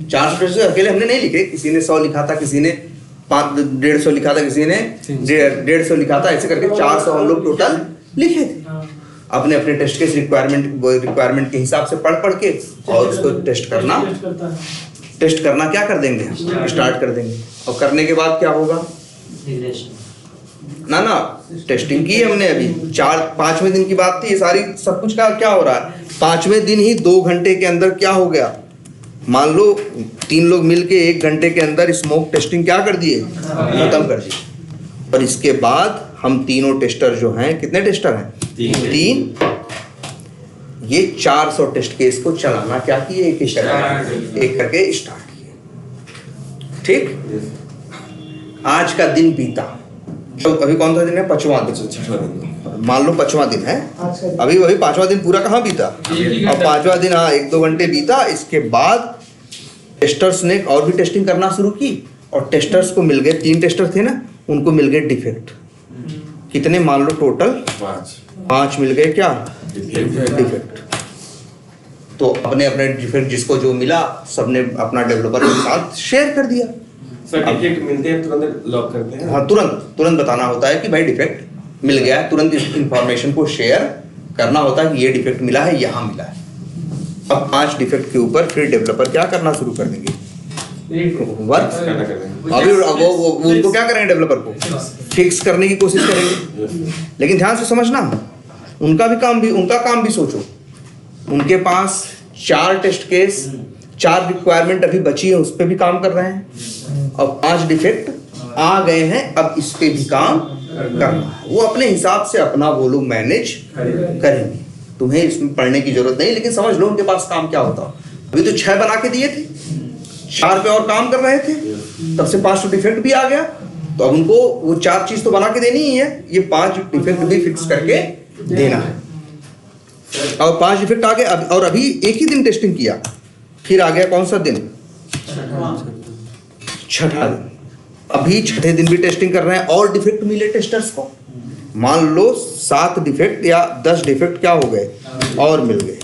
400 टेस्ट अकेले हमने नहीं लिखे, किसी ने 100 लिखा था, किसी ने 150 लिखा था, किसी ने 150 लिखा था, ऐसे करके 400 हम लोग टोटल लिखे थे। अपने अपने टेस्ट केस रिक्वायरमेंट के हिसाब से पढ़ के और उसको टेस्ट करना क्या कर देंगे, स्टार्ट कर देंगे। और करने के बाद क्या होगा ना, टेस्टिंग की हमने अभी 4-5वें दिन की बात थी, ये सारी सब कुछ का क्या हो रहा है। 5वें दिन ही 2 घंटे के अंदर क्या हो गया, मान लो 3 लोग मिलके 1 घंटे के अंदर स्मोक टेस्टिंग क्या कर दिए, खत्म कर दिए। और इसके बाद हम तीनों टेस्टर जो हैं, कितने टेस्टर हैं, 3, ये 400 टेस्ट केस को चलाना क्या किए, एक करके स्टार्ट किए। ठीक, आज का दिन बीता, तो अभी कौन सा दिन है, 5वां दिन। मान लो 5वां दिन है, आज का दिन। अभी वही 5वां दिन पूरा कहाँ बीता, अब 5वां दिन, हाँ 1-2 घंटे बीता। इसके बाद टेस्टर्स ने और भी टेस्टिंग करना शुरू की और टेस्टर्स को मिल गए, 3 टेस्टर थे ना, उनको मिल गए डिफेक्ट। कितने मान लो टोटल 5 मिल गए क्या डिफेक्ट। तो अपने अपने डिफेक्ट जिसको जो मिला सबने अपना डेवलपर के साथ शेयर कर दिया। सर डिफेक्ट मिलते हैं तुरंत लॉक करते हैं। हाँ तुरंत बताना होता है कि भाई डिफेक्ट मिल गया है, तुरंत इस इंफॉर्मेशन को शेयर करना होता है कि ये डिफेक्ट मिला है, यहाँ मिला है। अब 5 डिफेक्ट के ऊपर फिर डेवलपर क्या करना शुरू कर देंगे, वर्क। अभी वो उनको क्या करेंगे, डेवलपर को फिक्स करने की कोशिश करेंगे। लेकिन ध्यान से समझना, उनका काम भी सोचो। उनके पास 4 टेस्ट केस, 4 रिक्वायरमेंट अभी बची है, उस पर भी काम कर रहे हैं और 5 डिफेक्ट आ गए हैं, अब इस पे भी काम करना है। वो अपने हिसाब से अपना वो लोग मैनेज करेंगे, तुम्हें इसमें पढ़ने की जरूरत नहीं। लेकिन समझ लो उनके पास काम क्या होता। अभी तो 6 बना के दिए थे, 4 पे और काम कर रहे थे, तब से 5 डिफेक्ट भी आ गया। तो अब उनको वो 4 चीज तो बना के देनी ही है, ये 5 डिफेक्ट भी फिक्स करके देना है। और 5 डिफेक्ट आ गए। और अभी एक ही दिन टेस्टिंग किया, फिर आ गया कौन सा दिन, 6ठा दिन। अभी 6ठे दिन भी टेस्टिंग कर रहे हैं और डिफेक्ट मिले टेस्टर्स को। मान लो 7 डिफेक्ट या 10 डिफेक्ट क्या हो गए और मिल गए।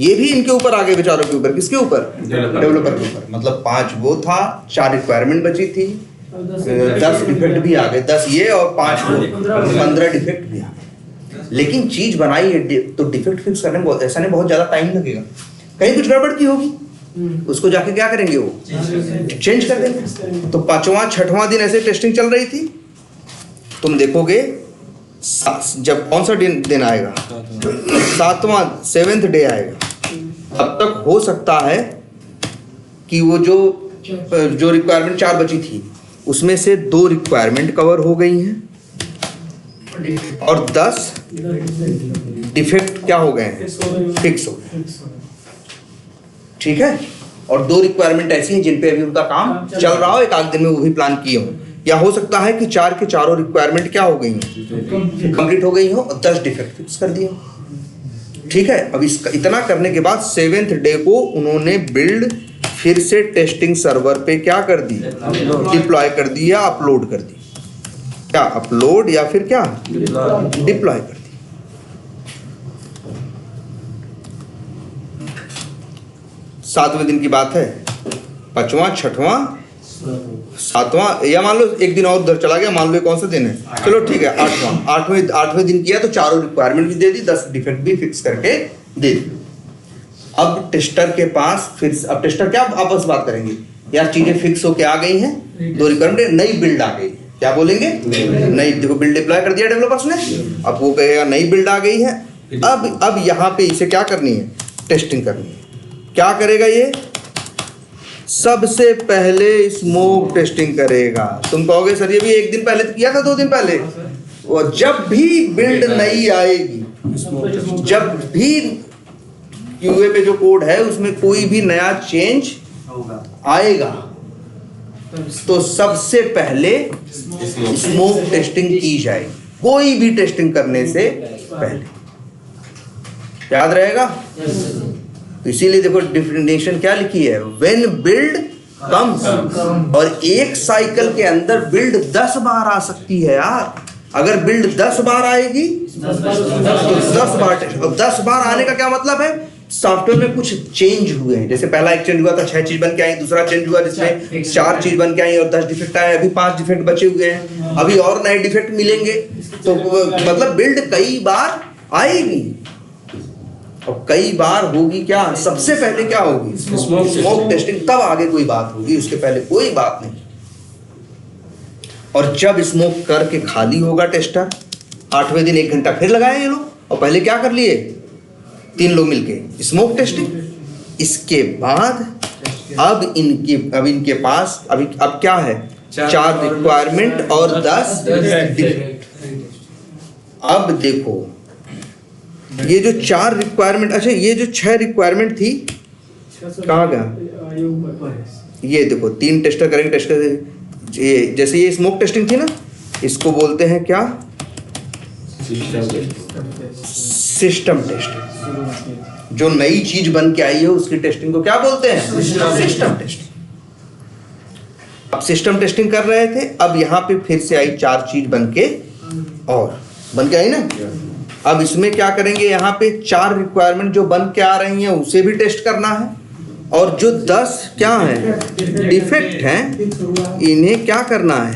ये भी इनके ऊपर आ गए बेचारों के ऊपर, किसके ऊपर, डेवलपर के ऊपर। मतलब 5 वो था, 4 रिक्वायरमेंट बची थी, 10 डिफेक्ट भी आ गए, 10 ये और 5 वो, 15 डिफेक्ट भी आ गए। लेकिन चीज बनाई है तो डिफेक्ट फिक्स करने में ऐसा नहीं बहुत ज्यादा टाइम लगेगा। कहीं कुछ गड़बड़ की होगी, उसको जाके क्या करेंगे, वो चेंज कर देंगे। तो 5वां 6वां दिन ऐसे टेस्टिंग चल रही थी। तुम देखोगे जब कौन सा दिन आएगा, 7वां 7th डे आएगा, अब तक हो सकता है कि वो जो रिक्वायरमेंट 4 बची थी उसमें से 2 रिक्वायरमेंट कवर हो गई हैं और 10 डिफेक्ट क्या हो गए हैं, फिक्स हो गए। ठीक है। और 2 रिक्वायरमेंट ऐसी हैं जिन पे अभी उनका काम चल रहा हो, एक आध दिन में वो भी प्लान किए हों। या हो सकता है कि 4 के चारों रिक्वायरमेंट क्या हो गई हैं, कंप्लीट हो गई हो और 10 डिफेक्ट फिक्स कर दिए हो। ठीक है। अब इसका इतना करने के बाद 7th डे को उन्होंने बिल्ड फिर से टेस्टिंग सर्वर पे क्या कर दी, डिप्लॉय कर दी या अपलोड कर दी। क्या अपलोड या फिर क्या डिप्लॉय कर दी। 7वें दिन की बात है, 5वां 6वां 7वां, या मान लो एक दिन और उधर चला गया, मान लो कौन सा दिन है, चलो ठीक है 8वें दिन किया तो चारों रिक्वायरमेंट भी दे दी, 10 डिफेक्ट भी फिक्स करके दे दी। अब टेस्टर के पास फिर अब टेस्टर क्या आपस में बात करेंगे, यार चीजें फिक्स होके आ गई हैं, 2 रिक्वायरमेंट, नई बिल्ड आ गई। क्या बोलेंगे, नई। देखो बिल्ड डिप्लॉय कर दिया डेवलपर्स ने, अब वो कहेगा नई बिल्ड आ गई है। अब यहाँ पे इसे क्या करनी है, टेस्टिंग करनी है। क्या करेगा ये, सबसे पहले स्मोक टेस्टिंग करेगा। तुम कहोगे सर ये भी 1 दिन पहले किया था, 2 दिन पहले। और जब भी बिल्ड नई आएगी, जब भी क्यूए पे जो कोड है उसमें कोई भी नया चेंज आएगा तो सबसे पहले स्मोक टेस्टिंग की जाएगी, कोई भी टेस्टिंग करने से पहले। याद रहेगा। तो इसीलिए देखो डेफिनेशन क्या लिखी है, व्हेन बिल्ड कम्स। और एक साइकिल के अंदर बिल्ड 10 बार आ सकती है यार। अगर बिल्ड 10 बार आएगी तो 10 बार टेस्ट। अब 10 बार आने का क्या मतलब है, सॉफ्टवेयर में कुछ चेंज हुए हैं। जैसे पहला एक चेंज हुआ था, 6 चीज बन के आई, दूसरा चेंज हुआ जिसमें 4 चीज बन के आई और 10 डिफेक्ट आए, अभी 5 डिफेक्ट बचे हुए हैं, अभी और नए डिफेक्ट मिलेंगे। तो मतलब बिल्ड कई बार आएगी और कई बार होगी क्या, सबसे पहले क्या होगी, स्मोक टेस्टिंग, तब आगे कोई बात होगी, उसके पहले कोई बात नहीं। और जब स्मोक करके खाली होगा टेस्टर, 8वें दिन 1 घंटा फिर लगाए ये लोग, और पहले क्या कर लिए 3 लोग मिलके स्मोक टेस्टिंग। इसके बाद अब इनके पास अब क्या है, 4 रिक्वायरमेंट और 10 डिफेक्ट। अब देखो ये जो 4 रिक्वायरमेंट, अच्छा ये जो 6 रिक्वायरमेंट थी कहाँ गया, ये देखो 3 टेस्टर करेंगे। टेस्टर ये जैसे ये स्मोक टेस्टिंग थी ना, इसको बोलते हैं क्या, सिस्टम टेस्टिंग। जो नई चीज बन के आई है उसकी टेस्टिंग को क्या बोलते हैं? System testing. अब सिस्टम टेस्टिंग कर रहे थे, अब यहाँ पे फिर से आई 4 चीज बन के आई ना। अब इसमें क्या करेंगे, यहाँ पे 4 रिक्वायरमेंट जो बन के आ रही हैं उसे भी टेस्ट करना है, और जो 10 क्या है डिफेक्ट हैं इन्हें क्या करना है,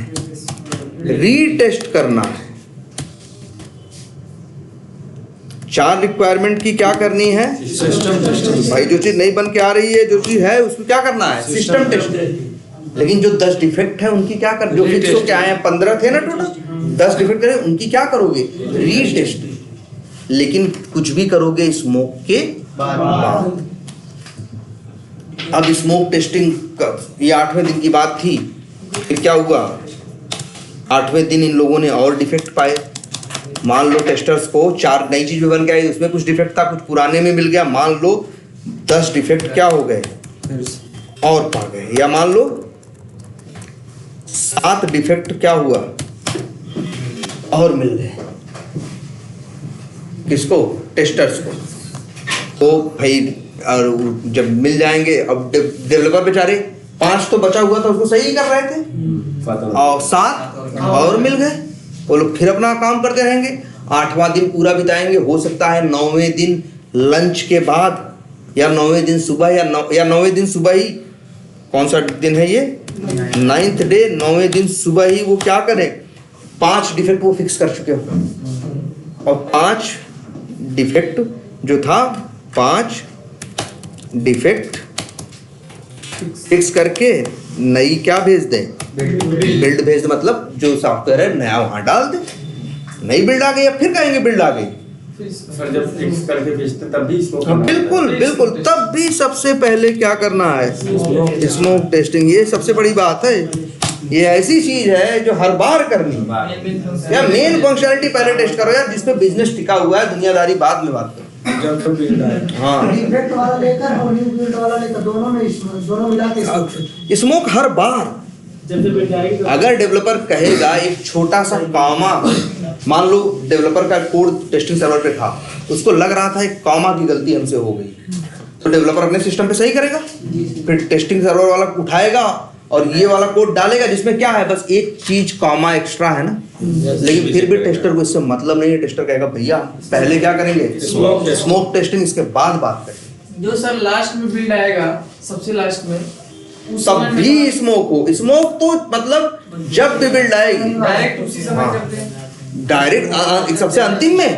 रीटेस्ट करना है। 4 रिक्वायरमेंट की क्या करनी है, भाई जो चीज नई बन के आ रही है, जो चीज है उसको क्या करना है, सिस्टम टेस्ट। लेकिन जो 10 डिफेक्ट है उनकी क्या कर, जो फिक्स हो के आए हैं 15 थे ना टोटल, 10 डिफेक्ट है उनकी क्या करोगे, रीटेस्ट। लेकिन कुछ भी करोगे स्मोक के बाद। अब स्मोक टेस्टिंग ये 8वें दिन की बात थी। फिर क्या हुआ, 8वें दिन इन लोगों ने और डिफेक्ट पाए। मान लो टेस्टर्स को 4 नई चीज बन के आई, उसमें कुछ डिफेक्ट था, कुछ पुराने में मिल गया। मान लो 10 डिफेक्ट क्या हो गए और पा गए, या मान लो 7 डिफेक्ट क्या हुआ और मिल गए। किसको, टेस्टर्स को। तो भाई और जब मिल जाएंगे, अब डेवलपर बेचारे 5 तो बचा हुआ था उसको सही कर रहे थे, और 7 और मिल गए। वो लोग फिर अपना काम करते रहेंगे। 8वां दिन पूरा बिताएंगे, हो सकता है 9वें दिन लंच के बाद, या 9वें दिन सुबह, या 9वें दिन सुबह ही। कौन सा दिन है ये, 9th डे। 9वें दिन सुबह ही वो क्या करें, 5 डिफेक्ट वो फिक्स कर चुके हो, और 5 डिफेक्ट जो था, 5 डिफेक्ट फिक्स करके नई क्या भेज दें, बिल्ड भेज दें। मतलब जो सॉफ्टवेयर है नया वहां डाल दें, नई बिल्ड आ गई। अब फिर कहेंगे बिल्ड आ गई, सर जब फिक्स करके भेजते तब भी इसको बिल्कुल बिल्कुल, तब भी सबसे पहले क्या करना है, स्मोक टेस्टिंग। ये सबसे बड़ी बात है, ये ऐसी चीज है जो हर बार करनी है। या मेन फंक्शनलिटी पहले टेस्ट करो यार, जिसपे बिजनेस टिका हुआ है, दुनियादारी बाद में बात करो। हाँ, डिफेक्ट वाला लेकर और न्यू बिल्ड वाला लेकर दोनों मिला के स्मोक हर बार। अगर डेवलपर कहेगा एक छोटा सा कॉमा, मान लो डेवलपर का कोड टेस्टिंग सर्वर पे था, उसको लग रहा था एक कॉमा की गलती हमसे हो गई, तो डेवलपर अपने सिस्टम पे सही करेगा। फिर टेस्टिंग सर्वर वाला उठाएगा और ये वाला कोड डालेगा जिसमें क्या है, बस एक चीज कॉमा एक्स्ट्रा है ना। लेकिन फिर भी टेस्टर को इससे मतलब नहीं है। टेस्टर कहेगा भैया पहले क्या करेंगे, स्मोक टेस्टिंग, इसके बाद बात करेंगे। जो सर लास्ट में बिल्ड आएगा, सबसे लास्ट में, तब भी स्मोक हो। स्मोक तो मतलब जब भी बिल्ड आएगी डायरेक्ट उसी समय करते हैं, डायरेक्ट सबसे अंतिम में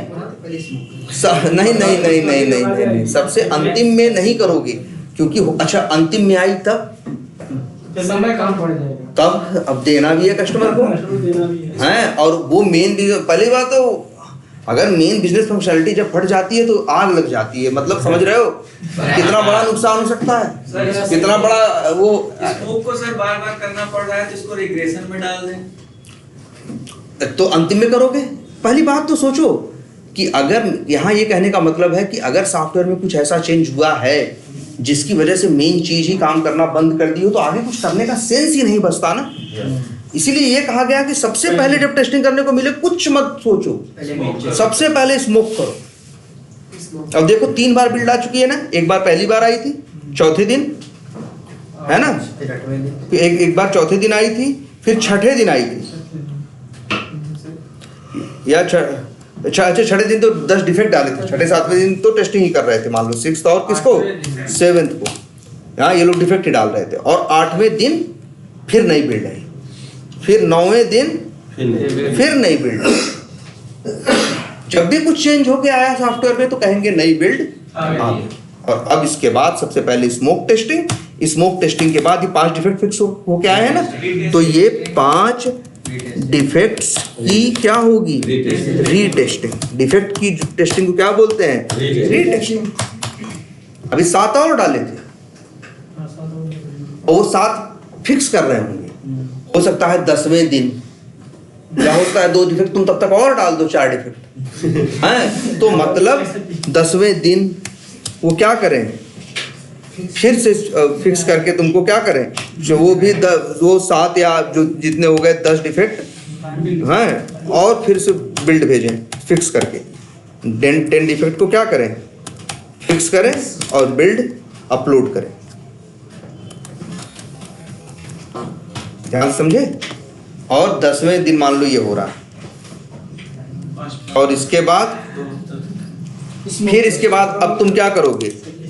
नहीं नहीं नहीं नहीं नहीं नहीं, सबसे अंतिम में नहीं करोगे, क्योंकि अच्छा अंतिम में आई तब समय कम पड़ जाएगा, तब अब देना भी है कस्टमर को हैं। और वो मेन पहली बात तो, अगर मेन बिजनेस फंक्शनलिटी जब फट जाती है तो आग लग जाती है। मतलब समझ रहे हो कितना बड़ा नुकसान हो सकता है, कितना बड़ा वो। स्मोक को सर बार बार करना पड़ रहा है, तो इसको रिग्रेशन में डाल दें। तो अंतिम में करोगे। पहली बात तो सोचो कि अगर यहाँ ये कहने का मतलब है कि अगर सॉफ्टवेयर में कुछ ऐसा चेंज हुआ है जिसकी वजह से मेन चीज ही काम करना बंद कर दी हो, तो आगे कुछ करने का सेंस ही नहीं बचता ना। इसीलिए ये कहा गया कि सबसे पहले जब टेस्टिंग करने को मिले कुछ मत सोचो, सबसे पहले स्मोक करो। अब देखो 3 बार बिल्ड आ चुकी है ना, एक बार पहली बार आई थी 4थे दिन, है ना, एक बार 4थे दिन आई थी, फिर 6ठे दिन आई थी, या अच्छा 6ठे दिन तो 10 डिफेक्ट डाले थे, 6ठे 7वें दिन तो टेस्टिंग ही कर रहे थे, मान लो 6th और किसको 7th को, हाँ ये लोग डिफेक्ट ही डाल रहे थे। और 8वें दिन फिर नई बिल्ड आई, फिर 9वें दिन फिर नई बिल्ड। जब भी कुछ चेंज होके आया सॉफ्टवेयर में तो कहेंगे नई बिल्ड आ गई। और अब इसके बाद सबसे पहले स्मोक टेस्टिंग, स्मोक टेस्टिंग के बाद ये 5 डिफेक्ट फिक्स होके आए हैं ना, तो ये 5 डिफेक्ट्स की क्या होगी, रीटेस्टिंग। डिफेक्ट की टेस्टिंग को क्या बोलते हैं, रीटेस्टिंग। अभी 7 और डाले थे और वो 7 फिक्स कर रहे होंगे। हो सकता है 10वें दिन क्या होता है, 2 डिफेक्ट तुम तब तक और डाल दो, 4 डिफेक्ट हैं, तो मतलब 10वें दिन वो क्या करें, फिर से फिक्स करके तुमको क्या करें, जो वो भी वो 7 या जो जितने हो गए 10 डिफेक्ट हैं, और फिर से बिल्ड भेजें। फिक्स करके 10 डिफेक्ट को क्या करें, फिक्स करें और बिल्ड अपलोड करें। ध्यान से समझे। और 10वें दिन मान लो ये हो रहा है, और इसके बाद फिर इसके बाद अब तुम क्या करोगे,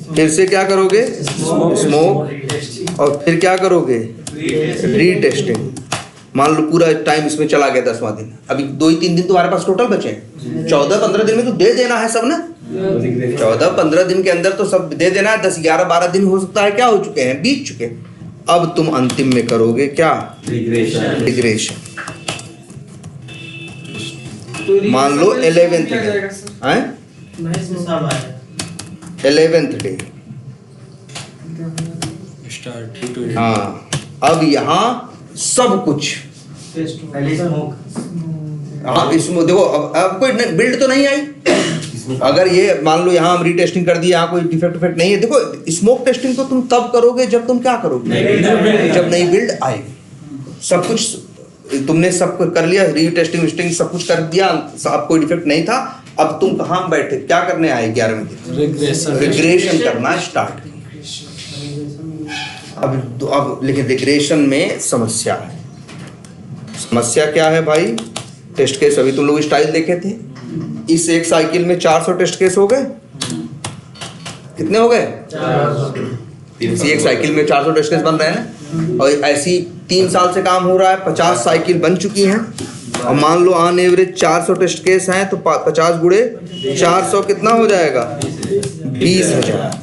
फिर से क्या करोगे, स्मोक, और फिर क्या करोगे, रीटेस्टिंग। मान लो पूरा टाइम इसमें चला गया 10वां दिन, अभी 2 ही 3 दिन तुम्हारे पास टोटल बचे हैं। 14-15 दिन में तो दे देना है सब ना, 14-15 दिन के अंदर तो सब दे देना है। 10-11-12 दिन हो सकता है क्या हो चुके हैं, बीत चुके। अब तुम अंतिम में करोगे क्या, रिग्रेशन। मान लो 11th डे, हाँ, अब यहाँ सब कुछ, हाँ इसमें देखो अब कोई बिल्ड तो नहीं आई। अगर ये मान लो यहाँ हम रीटेस्टिंग कर दिया, यहाँ कोई डिफेक्ट नहीं है। देखो स्मोक टेस्टिंग तो तुम तब करोगे जब तुम क्या करोगे, जब नई बिल्ड आएगी। सब कुछ तुमने सब कर लिया, रीटेस्टिंग सब कुछ कर दिया, अब कोई डिफेक्ट नहीं था। अब तुम कहाँ बैठे, क्या करने आए 11वें दिन, रिग्रेशन करना स्टार्ट। अब लेकिन रिग्रेशन में समस्या है। समस्या क्या है भाई, टेस्ट केस अभी तुम लोग स्टाइल देखे थे, इस एक साइकिल में 400 टेस्ट केस हो गए। कितने हो गए, इसी एक साइकिल में 400 टेस्ट केस बन रहे हैं ना। और ऐसी 3 साल से काम हो रहा है, 50 साइकिल बन चुकी हैं। और मान लो ऑन एवरेज 400 टेस्ट केस हैं, तो 50 गुणे 400 कितना हो जाएगा, 20,000।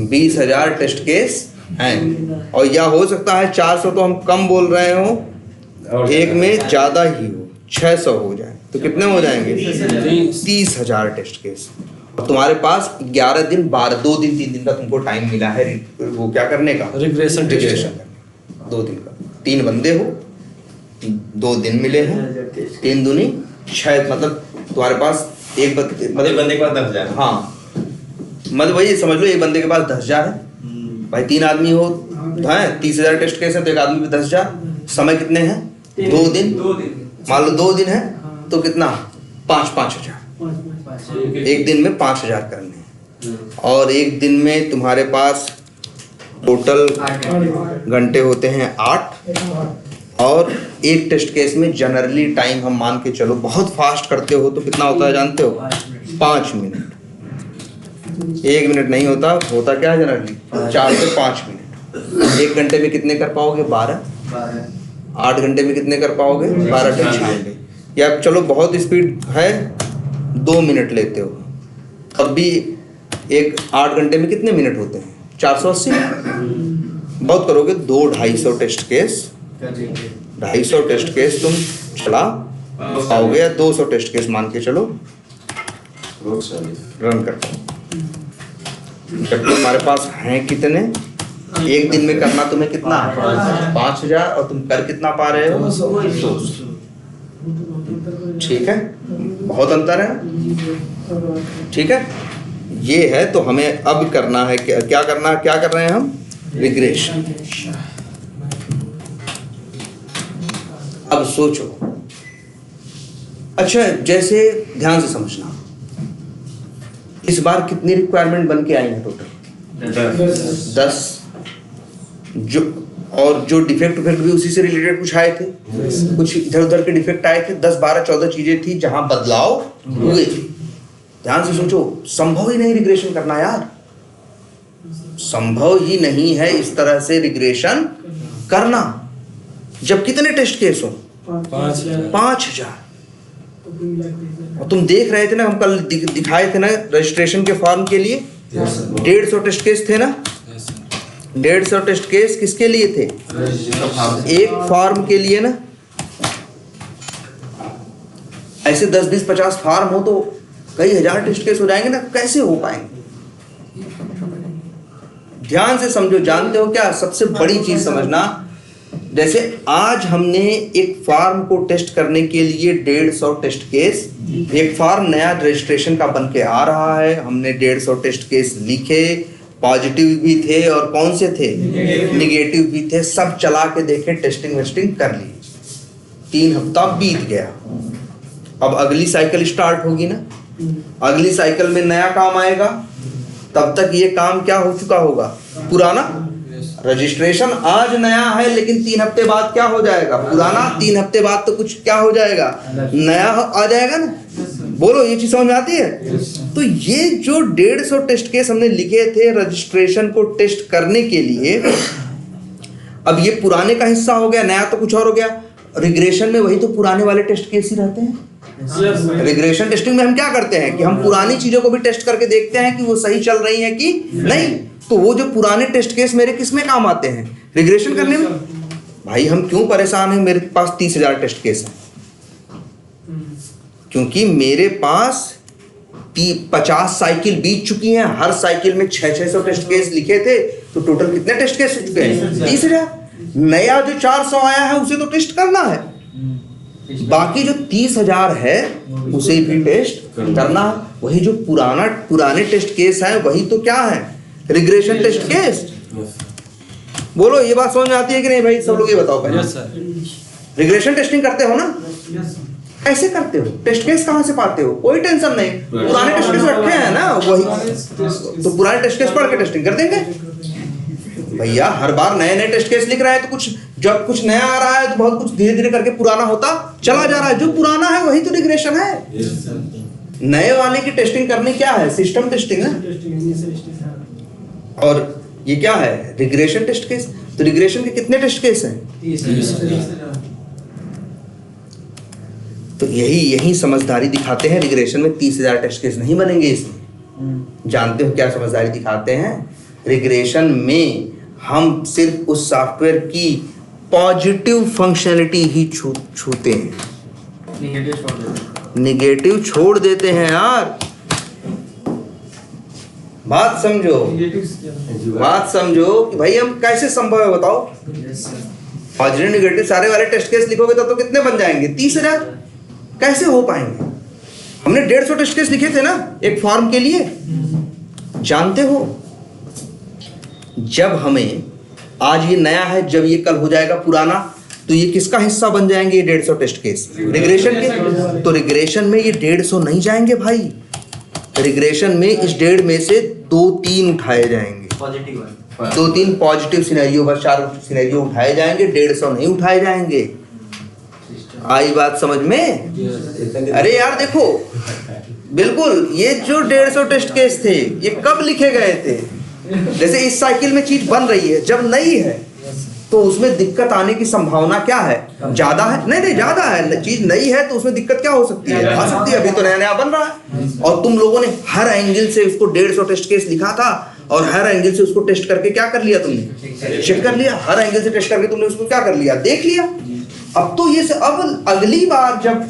20,000 टेस्ट केस हैं। और या हो सकता है 400 तो हम कम बोल रहे हो, एक में ज्यादा ही हो, 600 हो जाए तो कितने हो जाएंगे, 30,000 टेस्ट केस। और तुम्हारे पास 11 दिन 2 दिन 3 दिन का तुमको टाइम मिला है वो क्या करने का, रिग्रेशन करने। 2 दिन का, 3 बंदे हो, 2 दिन मिले हैं, 3 दूनी 6, मतलब तुम्हारे पास एक बंदे के पास 10,000। हाँ मतलब वही समझ लो, एक बंदे के पास 10,000 है भाई। 3 आदमी हो है, 30,000 टेस्ट केस है, तो एक आदमी पे 10,000। समय कितने हैं, 2 दिन। मान लो 2 दिन है तो कितना, 5,000। एक दिन में 5,000 करने हैं। और एक दिन में तुम्हारे पास टोटल घंटे होते हैं 8। और एक टेस्ट केस में जनरली टाइम हम मान के चलो, बहुत फास्ट करते हो तो कितना होता है जानते हो, 5 मिनट। 1 मिनट नहीं होता, होता क्या है जनरली 4 से 5 मिनट। 1 घंटे में कितने कर पाओगे, 12। 8 घंटे में कितने कर पाओगे, 12 टेस्ट घंटे। या चलो बहुत स्पीड है, 2 मिनट लेते हो, तब भी 8 घंटे में कितने मिनट होते हैं, 480 मिनट। बहुत करोगे 200-250 टेस्ट केस, 250 टेस्ट केस तुम चला पाओगे, या 200 टेस्ट केस मान के चलो रन कर पाओ। जब तुम्हारे पास हैं कितने, एक दिन में करना तुम्हें कितना, 5,000, और तुम कर कितना पा रहे हो, 200। ठीक है, बहुत अंतर है। ठीक है, ये है। तो हमें अब करना है क्या करना है, क्या कर रहे हैं हम, रिग्रेशन। अब सोचो, अच्छा जैसे ध्यान से समझना, इस बार कितनी रिक्वायरमेंट बन के आई है टोटल, 10। जो और जो डिफेक्ट भी उसी से रिलेटेड कुछ आए थे, कुछ इधर उधर के डिफेक्ट आए थे, 10 12 14 चीजें थी जहां बदलाव हुए थे। ध्यान से सोचो, संभव ही नहीं रिग्रेशन करना यार, संभव ही नहीं है इस तरह से रिग्रेशन करना। जब कितने टेस्ट केस हो, 5,000। और तुम देख रहे थे ना, हम कल दिखाए थे ना रजिस्ट्रेशन के फॉर्म के लिए 150 टेस्ट केस थे ना। 150 टेस्ट केस किसके लिए थे, एक फॉर्म के लिए ना। ऐसे 10 20 50 फॉर्म हो तो कई हजार टेस्ट केस हो जाएंगे ना, कैसे हो पाएंगे। ध्यान से समझो, जानते हो क्या सबसे बड़ी चीज समझना, जैसे आज हमने एक फॉर्म को टेस्ट करने के लिए 150 टेस्ट केस, एक फॉर्म नया रजिस्ट्रेशन का बन के आ रहा है, हमने 150 टेस्ट केस लिखे, पॉजिटिव भी थे और कौन से थे, निगेटिव भी थे, सब चला के देखे, टेस्टिंग वेस्टिंग कर ली। 3 हफ्ता बीत गया, अब अगली साइकिल स्टार्ट होगी ना, अगली साइकिल में नया काम आएगा, तब तक ये काम क्या हो चुका होगा, पुराना। रजिस्ट्रेशन आज नया है लेकिन 3 हफ्ते बाद क्या हो जाएगा, पुराना। 3 हफ्ते बाद तो कुछ क्या हो जाएगा, नया आ जाएगा ना। बोलो ये चीज समझ में आती है? तो ये जो 150 टेस्ट केस हमने लिखे थे रजिस्ट्रेशन को टेस्ट करने के लिए, अब ये पुराने का हिस्सा हो गया, नया तो कुछ और हो गया। रिग्रेशन में वही तो पुराने वाले टेस्ट केस ही रहते हैं। रिग्रेशन टेस्टिंग में हम क्या करते हैं कि हम पुरानी चीजों को भी टेस्ट करके देखते हैं कि वो सही चल रही है कि नहीं। तो वो जो पुराने टेस्ट केस मेरे किस में काम आते हैं, रिग्रेशन करने में। भाई हम क्यों परेशान हैं, मेरे पास 30,000 टेस्ट केस हैं, क्योंकि मेरे पास 50 साइकिल बीत चुकी हैं, हर साइकिल में 600 टेस्ट केस लिखे थे, तो टोटल कितने टेस्ट केस हो चुके हैं, 30,000। नया जो 400 आया है उसे तो टेस्ट करना है, बाकी जो 30,000 है उसे भी टेस्ट करना है। वही जो पुराने टेस्ट केस हैं वही तो क्या है, रिग्रेशन टेस्ट केस। बोलो ये बात समझ में आती है कि नहीं भाई, सब लोग ये बताओ पहले। रिग्रेशन टेस्टिंग करते हो ना, कैसे करते हो, टेस्ट केस कहां से पाते हो, कोई टेंशन नहीं, पुराने टेस्ट केस रखे हैं ना, वही तो पुराने टेस्ट केस पढ़ के टेस्टिंग कर देंगे। भैया हर बार नए नए टेस्ट केस लिख रहे हैं, तो कुछ जब कुछ नया आ रहा है तो बहुत कुछ धीरे धीरे करके पुराना होता चला जा रहा है। जो पुराना है वही तो रिग्रेशन है। नए वाले की टेस्टिंग करनी क्या है, सिस्टम टेस्टिंग है, और ये क्या है, रिग्रेशन टेस्ट केस। तो रिग्रेशन के कितने टेस्ट केस हैं, 30,000। तो यही समझदारी दिखाते हैं। रिग्रेशन में 30,000 टेस्ट केस नहीं बनेंगे इसमें। जानते हो क्या समझदारी दिखाते हैं, रिग्रेशन में हम सिर्फ उस सॉफ्टवेयर की पॉजिटिव फंक्शनलिटी ही छूते हैं, निगेटिव छोड़ देते हैं यार। बात समझो कि भाई हम कैसे संभव है बताओ। पॉजिटिव निगेटिव सारे वाले टेस्ट केस लिखोगे तो कितने बन जाएंगे, 30,000। कैसे हो पाएंगे? हमने 150 टेस्ट केस लिखे थे ना एक फॉर्म के लिए। जानते हो जब हमें आज ये नया है, जब ये कल हो जाएगा पुराना, तो ये किसका हिस्सा बन जाएंगे, ये 150 टेस्ट केस रिग्रेशन के। तो रिग्रेशन में ये 150 नहीं जाएंगे भाई, रिग्रेशन में इस 1.5 में से 2-3 उठाए जाएंगे, 2-3 पॉजिटिव सिनेरियो, बस 4 सिनेरियो उठाए जाएंगे, 150 नहीं उठाए जाएंगे। आई बात समझ में? अरे यार देखो, बिल्कुल ये जो 150 टेस्ट केस थे ये कब लिखे गए थे, जैसे इस साइकिल में चीज बन रही है, जब नई है तो उसमें दिक्कत आने की संभावना क्या है, ज्यादा है। नहीं ज्यादा है, चीज नई है तो उसमें दिक्कत क्या हो सकती है, आ सकती है। अभी तो नया नया बन रहा है और तुम लोगों ने हर एंगल से उसको 150 टेस्ट केस लिखा था और हर एंगल से उसको टेस्ट करके क्या कर लिया, तुमने चेक कर लिया, हर एंगल से टेस्ट करके तुमने उसको क्या कर लिया, देख लिया। अब तो ये अब अगली बार जब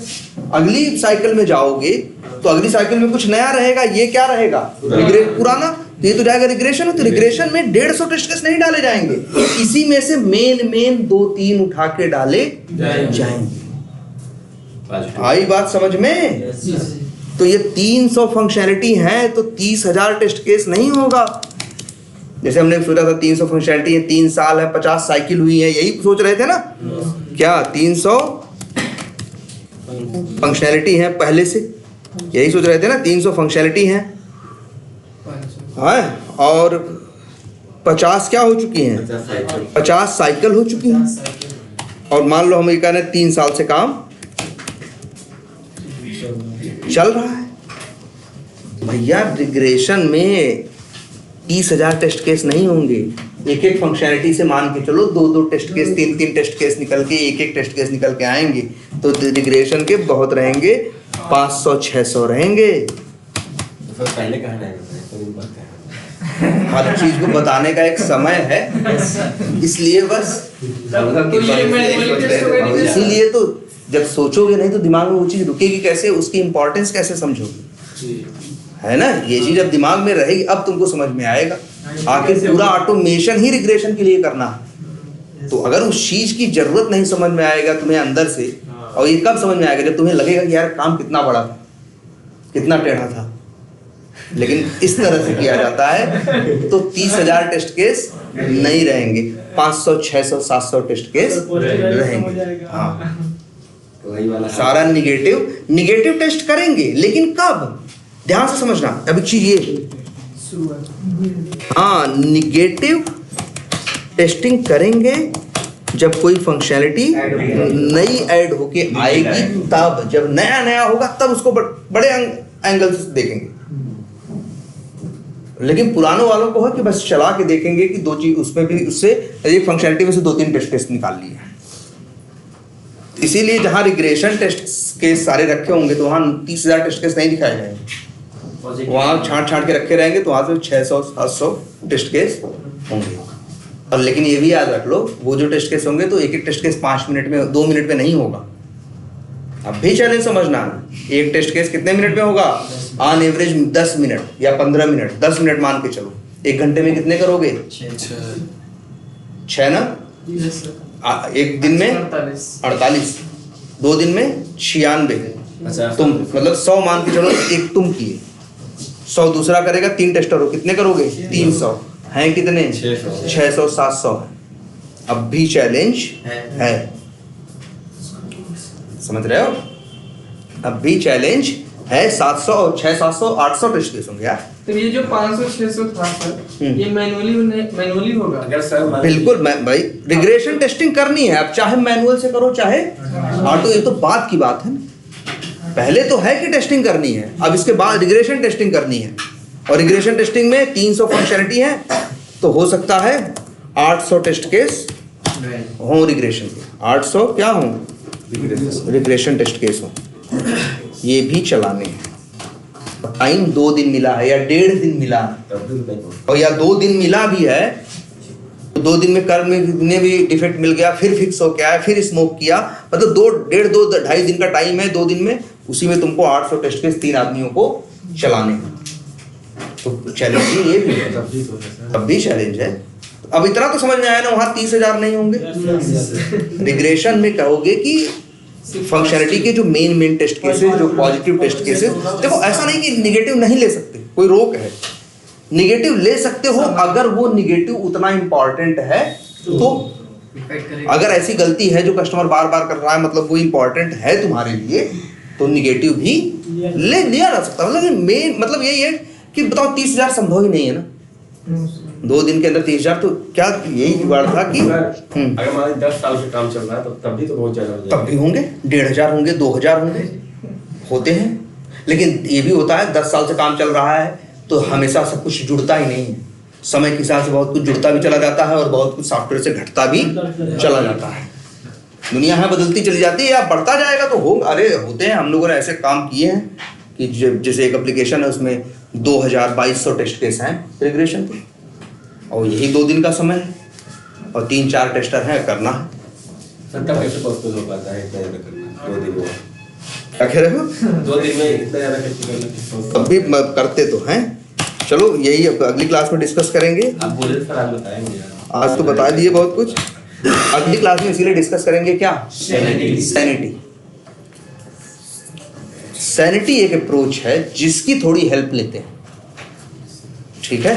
अगली साइकिल में जाओगे तो अगली साइकिल में कुछ नया रहेगा, ये क्या रहेगा, पुराना। तो ये तो जाएगा रिग्रेशन में। तो रिग्रेशन में 150 टेस्ट केस नहीं डाले जाएंगे, इसी में से मेन 2-3 उठा के डाले जाएंगे। आई बात समझ में? तो ये 300 फंक्शनैलिटी है तो 30,000 टेस्ट केस नहीं होगा। जैसे हमने सोचा था 300 फंक्शनैलिटी है, 3 साल है, 50 साइकिल हुई है, यही सोच रहे थे ना क्या, 300 फंक्शनैलिटी है पहले से, यही सोच रहे थे ना, 300 फंक्शनैलिटी है, हाँ, और 50 क्या हो चुकी हैं, 50 साइकिल हो चुकी हैं। और मान लो हम ये कह रहे हैं 3 साल से काम चल रहा है। भैया रिग्रेशन में 30,000 टेस्ट केस नहीं होंगे, एक फंक्शनैलिटी से मान के चलो 2-2 टेस्ट केस, 3-3 टेस्ट केस निकल के, एक टेस्ट केस निकल के आएंगे। तो रिग्रेशन के बहुत रहेंगे, 500-600 रहेंगे। पहले कहना है हर चीज को बताने का एक समय है, इसलिए बस इसीलिए तो जब सोचोगे नहीं तो दिमाग में वो चीज रुकेगी कैसे, उसकी इंपॉर्टेंस कैसे समझोगे, है ना। ये चीज जब दिमाग में रहेगी अब तुमको समझ में आएगा। आखिर पूरा ऑटोमेशन ही रिग्रेशन के लिए करना है, तो अगर उस चीज की जरूरत नहीं समझ में आएगा तुम्हें अंदर से, और ये कब समझ में आएगा, जब तुम्हें लगेगा कि यार काम कितना बड़ा था, कितना टेढ़ा था, लेकिन इस तरह से किया जाता है तो 30,000 टेस्ट केस नहीं रहेंगे, 500, 600, 700 टेस्ट केस रहेंगे। हाँ तो वही वाला सारा निगेटिव टेस्ट करेंगे, लेकिन कब? ध्यान से समझना अभी चीज ये, हाँ, निगेटिव टेस्टिंग करेंगे जब कोई फंक्शनैलिटी नई ऐड होके आएगी, तब जब नया होगा तब उसको बड़े एंगल से देखेंगे। लेकिन पुरानों वालों को है कि बस चला के देखेंगे कि दो चीज उसमें भी, उससे एक फंक्शनैलिटी में से 2-3 टेस्ट केस निकाल लिए। इसीलिए जहां रिग्रेशन टेस्ट केस सारे रखे होंगे तो वहां 30,000 टेस्ट केस नहीं दिखाए जाएंगे, वहां छांट के रखे रहेंगे तो वहां से 600-700 टेस्ट केस होंगे। और लेकिन ये भी याद रख लो, वो जो टेस्ट केस होंगे तो एक टेस्ट केस 5 मिनट में 2 मिनट में नहीं होगा। अब भी चैलेंज समझना, एक टेस्ट केस कितने मिनट में होगा? ऑन एवरेज 10 मिनट या 15 मिनट, 10 मिनट मान के चलो। 1 घंटे में कितने करोगे? 6 ना? एक दिन में 48, 2 दिन में 96। तुम मतलब 100 मान के चलो, एक तुम किए, 100 दूसरा करेगा, 3 टेस्टर हो, कितने करोगे? 300 हैं, कितने? 600-700। अब भी चैलेंज है, समझ रहे हो? अब भी चैलेंज है। 700 और 600-700-800 टेस्ट केस होंगे यार। तो ये जो 500-600 था सर, ये मैनुअली होगा? अगर सर बिल्कुल भाई, रिग्रेशन टेस्टिंग करनी है, अब चाहे मैनुअल से करो चाहे ऑटो, ये तो बात की बात है ना। पहले तो है कि टेस्टिंग करनी है, अब इसके बाद रिग्रेशन टेस्टिंग करनी है। और रिग्रेशन टेस्टिंग में 300 फंक्शनैलिटी है, तो हो सकता है 800 टेस्ट केस हो रिग्रेशन के, 800 क्या हो रिग्रेशन टेस्ट केस हो। ये भी चलाने हैं। टाइम 2 दिन मिला है या 1.5 दिन मिला है, और या 2 दिन मिला भी है, तो 2 दिन में कर्व में कितने भी डिफेक्ट मिल गया, फिर फिक्स हो गया, फिर स्मोक किया, मतलब 2.5 दिन का टाइम है 2 दिन में, उसी में तुमको 800 टेस्ट केस 3 आदमियों को चलाने हैं। तो चैलेंज ये भी है, तब भी चैलेंज है। अब इतना तो समझ में आया ना, वहां 30,000 नहीं होंगे। रिग्रेशन में कहोगे कि फंक्शनैलिटी के जो मेन टेस्ट केसेस, जो पॉजिटिव टेस्ट केसेस, देखो ऐसा नहीं कि निगेटिव नहीं ले सकते, कोई रोक है, निगेटिव ले सकते हो अगर वो निगेटिव उतना इंपॉर्टेंट है। तो अगर ऐसी गलती है जो कस्टमर बार बार कर रहा है, मतलब वो इंपॉर्टेंट है तुम्हारे लिए, तो निगेटिव भी ले लिया जा सकता है। मतलब मेन मतलब यही है कि बताओ 30,000 संभव ही नहीं है ना, 2 दिन के अंदर 30,000, तो क्या यही जुगाड़ था कि अगर मान 10 साल से काम चल रहा है तो तब भी तो बहुत ज्यादा हो जाएगा। तब भी होंगे 1,500 होंगे, 2,000 होंगे, होते हैं। लेकिन ये भी होता है 10 साल से काम चल रहा है तो हमेशा सब कुछ जुड़ता ही नहीं है, समय के हिसाब से बहुत कुछ जुड़ता भी चला जाता है और बहुत कुछ सॉफ्टवेयर से घटता भी चला जाता है। दुनिया है बदलती चली जाती है, या बढ़ता जाएगा तो हो, अरे होते हैं। हम लोगों ने ऐसे काम किए हैं कि जैसे एक एप्लीकेशन है, उसमें 2200 टेस्ट केस हैं रिग्रेशन के, और यही 2 दिन का समय है और 3-4 टेस्टर हैं, करना है। सत्ता कैसे पॉसिबल हो पाता है इतना ज्यादा करना 2 दिन में? क्या कह रहे हो? 2 दिन में इतना ज्यादा कैसे करना? तब भी करते तो हैं। चलो यही अब अगली क्लास में डिस्कस करेंगे। आप बोले सर, आप बताएंगे। आज तो बता दिए बहुत कुछ, अगली क्लास में इसीलिए डिस्कस करेंगे क्या? सैनिटी एक अप्रोच है जिसकी थोड़ी हेल्प लेते हैं, ठीक है।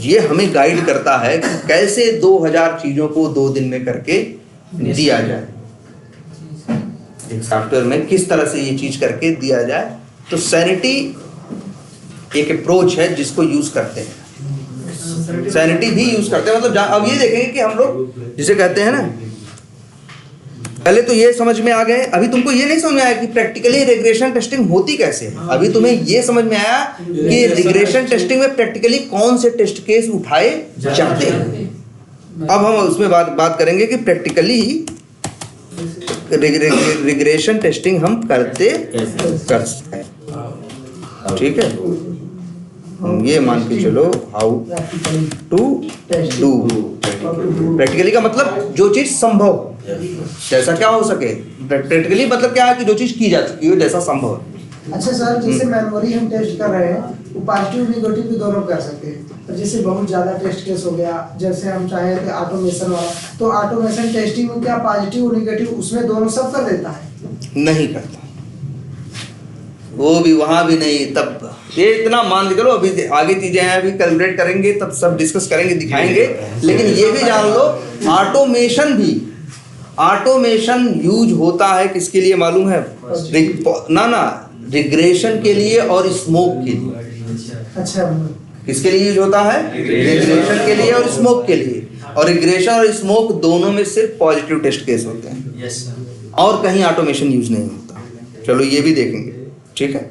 ये हमें गाइड करता है कि कैसे 2000 चीजों को 2 दिन में करके दिया जाए, एक सॉफ्टवेयर में किस तरह से ये चीज करके दिया जाए। तो सैनिटी एक अप्रोच है जिसको यूज करते हैं, सैनिटी भी यूज करते हैं। मतलब अब ये देखेंगे कि हम लोग जिसे कहते हैं ना, पहले तो ये समझ में आ गए, अभी तुमको ये नहीं समझ में आया कि प्रैक्टिकली रिग्रेशन टेस्टिंग होती कैसे है। अभी तुम्हें ये समझ में आया कि रिग्रेशन टेस्टिंग में प्रैक्टिकली कौन से टेस्ट केस उठाए जाते हैं। अब हम उसमें बात करेंगे कि प्रैक्टिकली रिग्रेशन टेस्टिंग हम करते हैं, ठीक है। ये मान के चलो हाउ टू डू प्रैक्टिकली का मतलब जो चीज संभव, जैसा क्या हो सके। प्रैक्टिकली मतलब क्या है कि जो चीज की जा सकती है जैसा संभव है। अच्छा सर, जैसे मैनुअली हम टेस्ट कर रहे हैं, वो पॉजिटिव नेगेटिव भी दोनों कर सकते हैं। और जैसे बहुत ज़्यादा टेस्ट केस हो गया, जैसे हम चाहें कि ऑटोमेशन वाला, तो ऑटोमेशन टेस्टिंग में क्या पॉजिटिव नेगेटिव उसमें दोनों सब कर देता है? नहीं करता, वो भी वहां भी नहीं। तब ये इतना मान के चलो, अभी आगे चीजें हैं, अभी कैलकुलेट करेंगे, तब सब डिस्कस करेंगे, दिखाएंगे। लेकिन ये भी जान लो, ऑटोमेशन यूज होता है किसके लिए मालूम है? रिग्रेशन के लिए और स्मोक के लिए। अच्छा, किसके लिए यूज होता है? रिग्रेशन के लिए और स्मोक के लिए। और रिग्रेशन और स्मोक दोनों में सिर्फ पॉजिटिव टेस्ट केस होते हैं, यस सर। और कहीं ऑटोमेशन यूज नहीं होता। चलो ये भी देखेंगे, ठीक है।